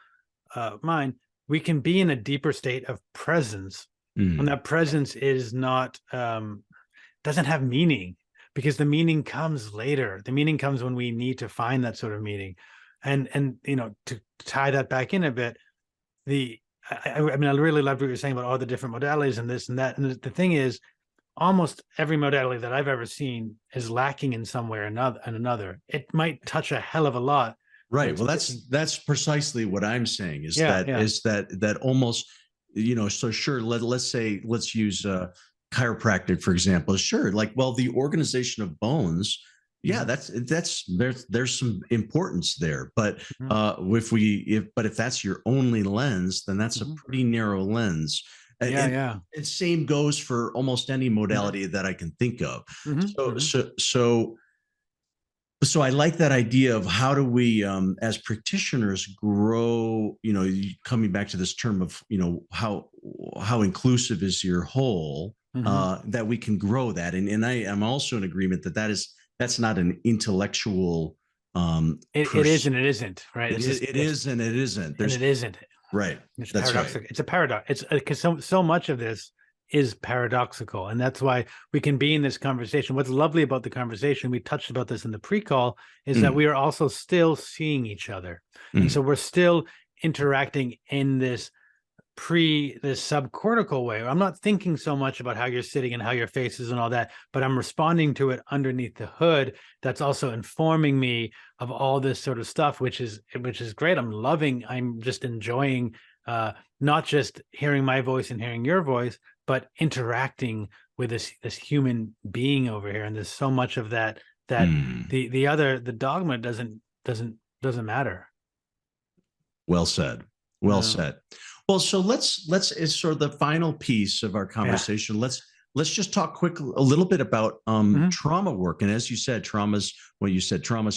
mind, we can be in a deeper state of presence. And that presence is not doesn't have meaning, because the meaning comes later. The meaning comes when we need to find that sort of meaning. And to tie that back in a bit, I mean, I really loved what you're saying about all the different modalities and this and that. And the thing is, almost every modality that I've ever seen is lacking in some way or another. It might touch a hell of a lot. Right. Well, that's precisely what I'm saying, is that almost, so sure, let's use chiropractic, for example. Sure. Like, well, the organization of bones, there's some importance there, but if that's your only lens, then that's a pretty narrow lens. And same goes for almost any modality that I can think of. So So I like that idea of how do we, as practitioners, grow, coming back to this term of, how inclusive is your whole, that we can grow that. And I am also in agreement that's not an intellectual it is and it isn't, right? It is and it isn't. And it isn't. Right. It's That's paradoxical. right. It's a paradox. It's because so much of this is paradoxical. And that's why we can be in this conversation. What's lovely about the conversation, we touched about this in the pre-call, is that we are also still seeing each other. And so we're still interacting in this subcortical way. I'm not thinking so much about how you're sitting and how your face is and all that, but I'm responding to it underneath the hood. That's also informing me of all this sort of stuff, which is great. I'm just enjoying not just hearing my voice and hearing your voice, but interacting with this human being over here. And there's so much of that the dogma doesn't matter. Well said. Well said. Well, so let's is sort of the final piece of our conversation. Yeah. Let's just talk a little bit about trauma work. And as you said, trauma's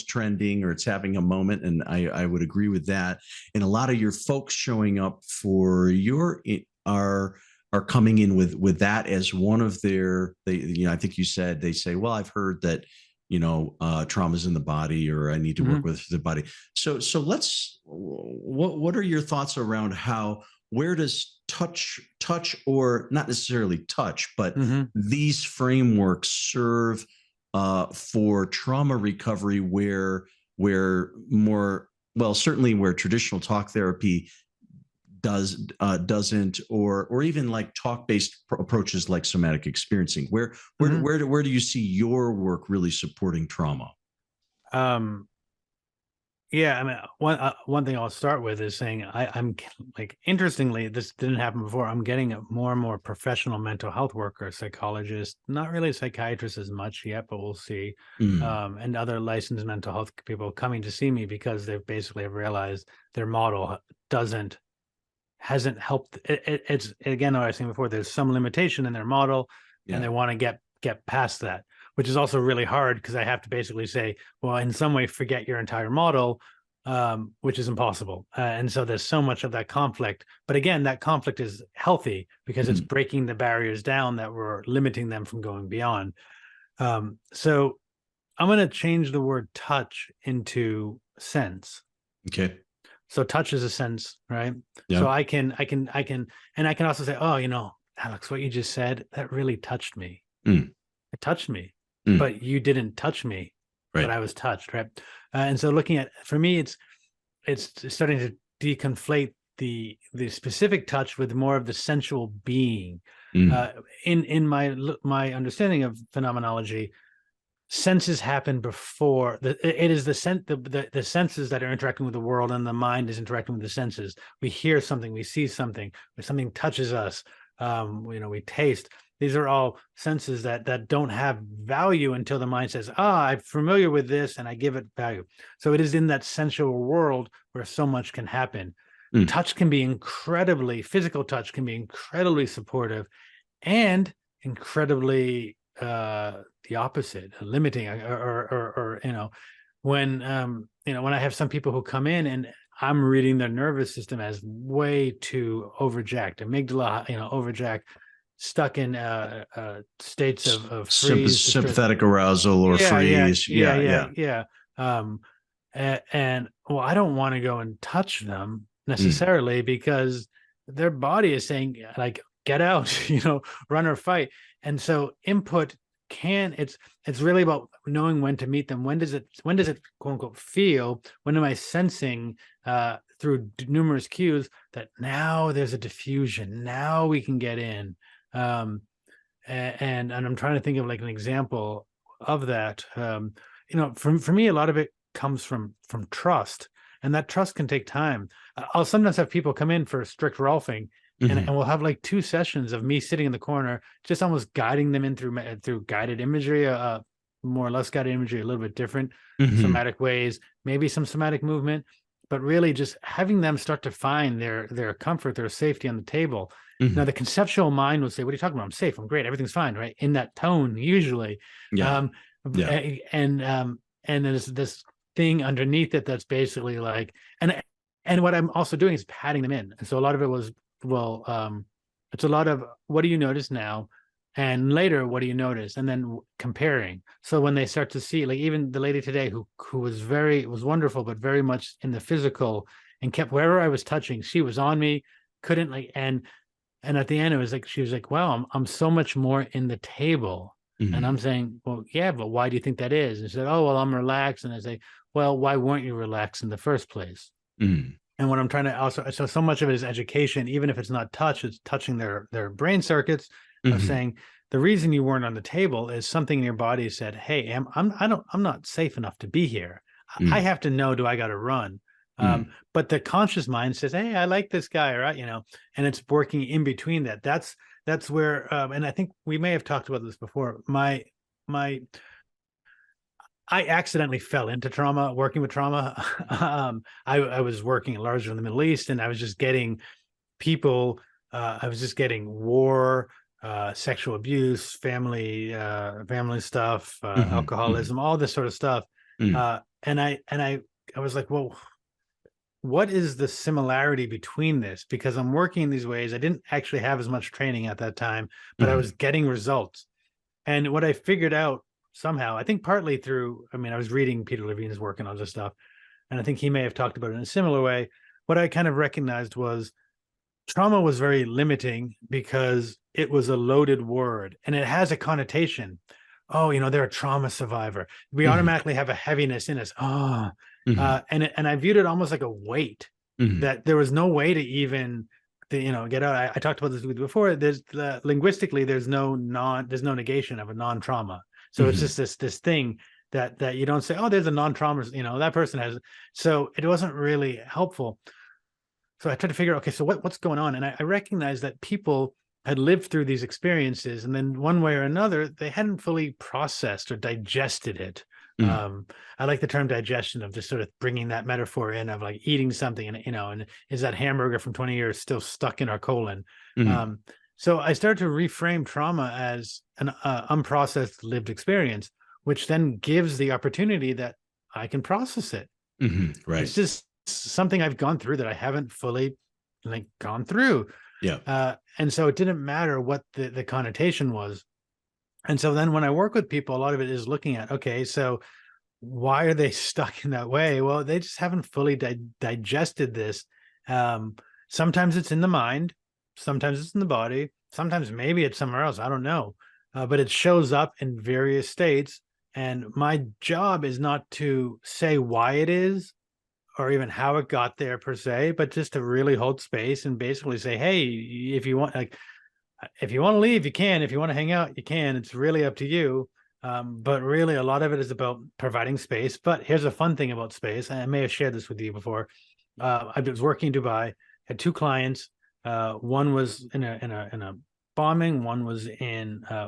trending, or it's having a moment, and I would agree with that. And a lot of your folks showing up for are coming in with that as one of their, I think you said, they say, well, I've heard that trauma's in the body, or I need to work with the body. So let's, what are your thoughts around where does touch, or not necessarily touch, but these frameworks serve for trauma recovery, where certainly where traditional talk therapy doesn't, or even like talk-based approaches like somatic experiencing, where do you see your work really supporting trauma? Yeah, I mean, one thing I'll start with is saying I'm like, interestingly, this didn't happen before. I'm getting more and more professional mental health workers, psychologists, not really psychiatrists as much yet, but we'll see, and other licensed mental health people coming to see me because they've basically realized their model hasn't helped. It's again, what I was saying before, there's some limitation in their model, and they want to get past that, which is also really hard because I have to basically say, well, in some way, forget your entire model, which is impossible. And so there's so much of that conflict. But again, that conflict is healthy because it's breaking the barriers down that were limiting them from going beyond. So I'm going to change the word touch into sense. Okay. So touch is a sense, right? Yeah. So I can also say, oh, Alex, what you just said, that really touched me. It touched me, but you didn't touch me, but I was touched, right? And so looking at, for me, it's starting to deconflate the specific touch with more of the sensual being. In my understanding of phenomenology, senses happen before it is the senses that are interacting with the world, and the mind is interacting with the senses. We hear something, we see something, or something touches us, we taste. These are all senses that don't have value until the mind says, I'm familiar with this, and I give it value. So it is in that sensual world where so much can happen. Touch can be physical touch can be incredibly supportive, and incredibly the opposite, limiting, or when I have some people who come in and I'm reading their nervous system as way too overjacked, amygdala, overjacked, stuck in states of freeze, sympathetic arousal or freeze. Yeah. And well, I don't want to go and touch them necessarily because their body is saying, like, get out, run or fight. And so input it's really about knowing when to meet them. When does it quote unquote feel? When am I sensing through numerous cues that now there's a diffusion, now we can get in? And I'm trying to think of like an example of that. For me, a lot of it comes from trust, and that trust can take time. I'll sometimes have people come in for strict Rolfing, and we'll have like 2 sessions of me sitting in the corner, just almost guiding them in through guided imagery, more or less guided imagery, a little bit different somatic ways, maybe some somatic movement, but really just having them start to find their comfort, their safety on the table. Now, the conceptual mind will say, what are you talking about? I'm safe. I'm great. Everything's fine. Right. In that tone, usually. and there's this thing underneath it that's basically like, and what I'm also doing is patting them in. And so a lot of it was, it's a lot of, what do you notice now? And later, what do you notice? And then comparing. So when they start to see, like even the lady today who was wonderful, but very much in the physical, and kept wherever I was touching, she was on me, couldn't like, and at the end, it was like, she was like, wow, I'm so much more in the table. And I'm saying, well, yeah, but why do you think that is? And she said, oh, well, I'm relaxed. And I say, well, why weren't you relaxed in the first place? And what I'm trying to also, so much of it is education, even if it's not touch, it's touching their brain circuits of saying, the reason you weren't on the table is something in your body said, hey, I'm not safe enough to be here. I have to know, do I got to run? But the conscious mind says, hey, I like this guy, right? You know, and it's working in between that. That's where, and I think we may have talked about this before. I accidentally fell into trauma, working with trauma. I was working largely in the Middle East, and I was just getting people, I was just getting war, sexual abuse, family stuff, alcoholism, all this sort of stuff. And I was like, well, what is the similarity between this? Because I'm working in these ways. I didn't actually have as much training at that time, but I was getting results. And what I figured out somehow, I think partly through, I mean, I was reading Peter Levine's work and all this stuff, and I think he may have talked about it in a similar way. What I kind of recognized was trauma was very limiting because it was a loaded word and it has a connotation. Oh, you know, they're a trauma survivor. We automatically have a heaviness in us. Oh, and I viewed it almost like a weight, that there was no way to even, get out. I talked about this with you before. There's linguistically, there's no negation of a non-trauma. So it's just this thing that you don't say, oh, there's a non-trauma, that person has. So it wasn't really helpful. So I tried to figure out, okay, so what's going on? And I recognized that people had lived through these experiences, and then one way or another, they hadn't fully processed or digested it. I like the term digestion, of just sort of bringing that metaphor in of like eating something, and and is that hamburger from 20 years still stuck in our colon? So I started to reframe trauma as an unprocessed lived experience, which then gives the opportunity that I can process it. Right. It's just something I've gone through that I haven't fully gone through. Yeah. And so it didn't matter what the connotation was. And so then when I work with people, a lot of it is looking at, okay, so why are they stuck in that way? Well, they just haven't fully digested this. Sometimes it's in the mind, sometimes it's in the body, sometimes maybe it's somewhere else. I don't know. But it shows up in various states. And my job is not to say why it is or even how it got there per se, but just to really hold space and basically say, hey, if you want to leave, you can. If you want to hang out, you can. It's really up to you. But really, a lot of it is about providing space. But here's a fun thing about space. I may have shared this with you before. I was working in Dubai, had two clients. One was in a bombing. One was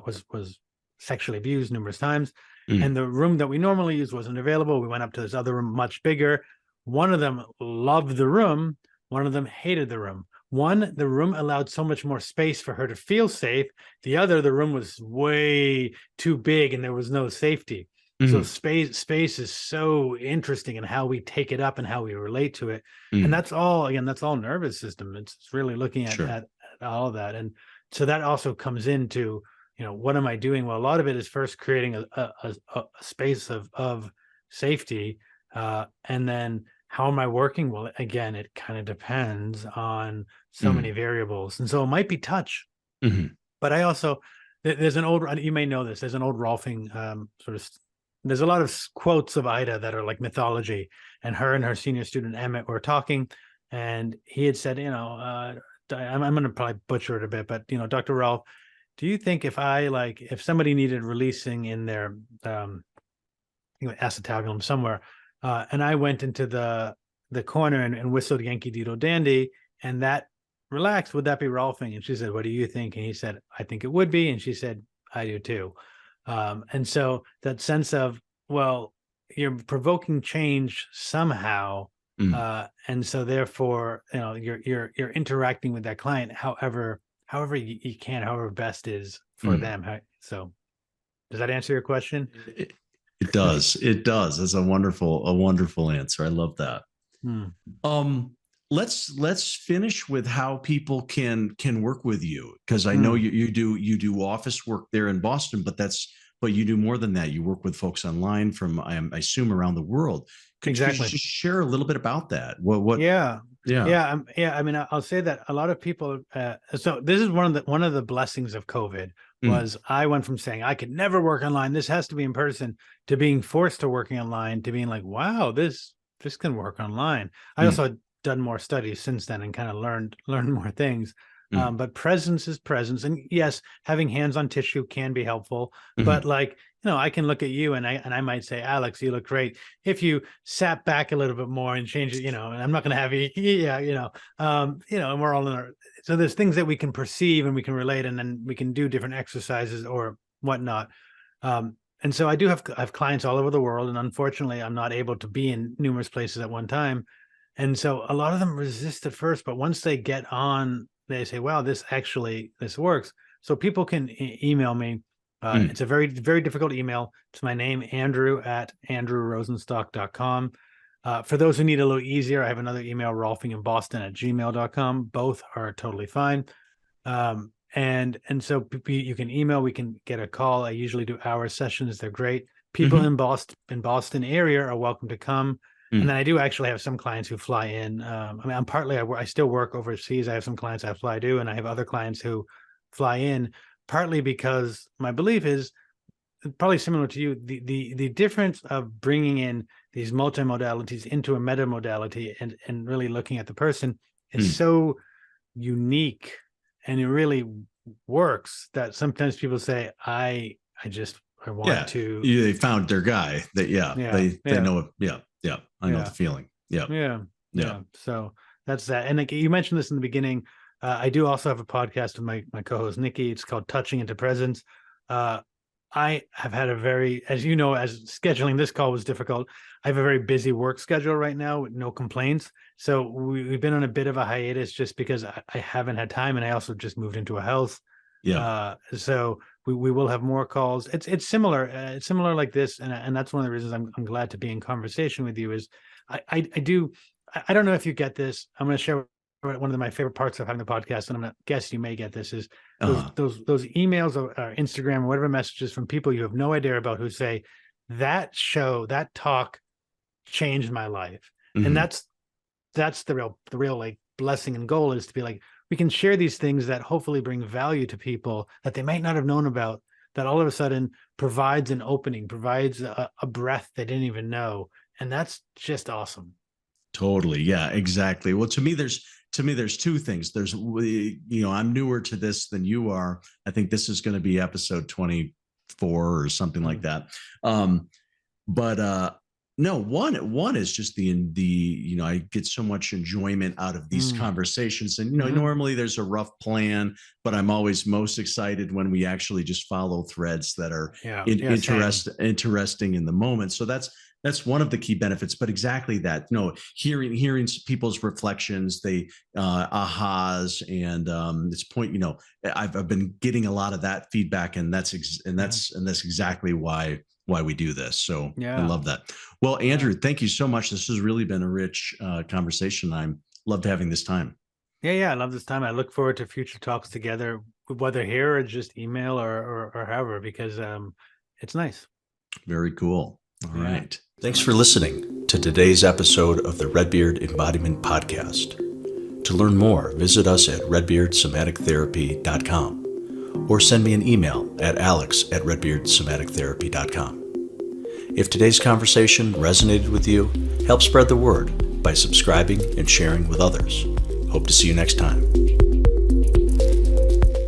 was sexually abused numerous times. And the room that we normally use wasn't available. We went up to this other room, much bigger. One of them loved the room. One of them hated the room. One, the room allowed so much more space for her to feel safe. The other, the room was way too big and there was no safety. So space is so interesting in how we take it up and how we relate to it. And that's all nervous system. It's really looking at all of that. And so that also comes into, what am I doing? Well, a lot of it is first creating a space of safety. And then how am I working? Well, again, it kind of depends on so many variables. And so it might be touch, but I also, there's an old, you may know this, there's an old Rolfing there's a lot of quotes of Ida that are like mythology, and her senior student, Emmett, were talking, and he had said, I'm going to probably butcher it a bit, but, Dr. Rolf, do you think if somebody needed releasing in their acetabulum somewhere, and I went into the corner and whistled Yankee Doodle Dandy, and that relaxed, would that be Rolfing? And she said, what do you think? And he said, I think it would be. And she said, I do too. And so that sense of, well, you're provoking change somehow. And so therefore, you're interacting with that client, however you can, however best is for them. So does that answer your question? It does. It does. It's a wonderful answer. I love that. Let's finish with how people can work with you, because I know you do office work there in Boston, but you do more than that. You work with folks online from, I assume, around the world. Could you just share a little bit about that? What? Yeah. I mean, I'll say that a lot of people. So this is one of the blessings of COVID was I went from saying I could never work online, this has to be in person, to being forced to working online, to being like, wow, this can work online. I also had done more studies since then and kind of learned more things. But presence is presence, and yes, having hands-on tissue can be helpful. But like, I can look at you and I might say, Alex, you look great. If you sat back a little bit more and change it, and I'm not going to have you, and we're all in our. So there's things that we can perceive and we can relate, and then we can do different exercises or whatnot. And so I have clients all over the world, and unfortunately, I'm not able to be in numerous places at one time. And so a lot of them resist at first, but once they get on, they say, wow, this works. So people can email me. It's a very, very difficult email. It's my name, Andrew at andrewrosenstock.com. For those who need a little easier, I have another email, rolfinginboston@gmail.com. Both are totally fine. And so you can email, we can get a call. I usually do hour sessions. They're great. People in Boston area are welcome to come. And then I do actually have some clients who fly in. I mean, I still work overseas. I have some clients I fly to, and I have other clients who fly in, partly because my belief is probably similar to you. The difference of bringing in these multi-modalities into a meta modality and really looking at the person is so unique, and it really works that sometimes people say, I want to. They found their guy. They know it. Yeah. I know the feeling. Yeah. So that's that. And like you mentioned this in the beginning, I do also have a podcast with my co-host Nikki. It's called Touching into Presence. I have had a very, as you know, as scheduling this call was difficult, I have a very busy work schedule right now with no complaints. So we've been on a bit of a hiatus just because I haven't had time, and I also just moved into a house. So we will have more calls. It's similar. It's similar like this, and that's one of the reasons I'm glad to be in conversation with you. Is I don't know if you get this. I'm going to share one of my favorite parts of having the podcast, and I'm going to guess you may get this. Is those emails or Instagram or whatever messages from people you have no idea about who say that talk changed my life, and that's the real like blessing and goal, is to be like, we can share these things that hopefully bring value to people that they might not have known about, that all of a sudden provides an opening, provides a breath they didn't even know. And that's just awesome. Totally. Yeah, exactly. Well, to me, there's two things. There's, I'm newer to this than you are. I think this is going to be episode 24 or something like that. No, one is just the I get so much enjoyment out of these conversations, and normally there's a rough plan, but I'm always most excited when we actually just follow threads that are interesting in the moment. So that's one of the key benefits. But exactly that, hearing people's reflections, they ahas, and this point, I've been getting a lot of that feedback, and that's exactly why we do this. So I love that. Well, Andrew, thank you so much. This has really been a rich conversation. I'm loved having this time. Yeah. I love this time. I look forward to future talks together, whether here or just email or however, because it's nice. Very cool. All right. Thanks for listening to today's episode of the Red Beard Embodiment Podcast. To learn more, visit us at redbeardsomatictherapy.com or send me an email at alex@redbeardsomatictherapy.com. If today's conversation resonated with you, help spread the word by subscribing and sharing with others. Hope to see you next time.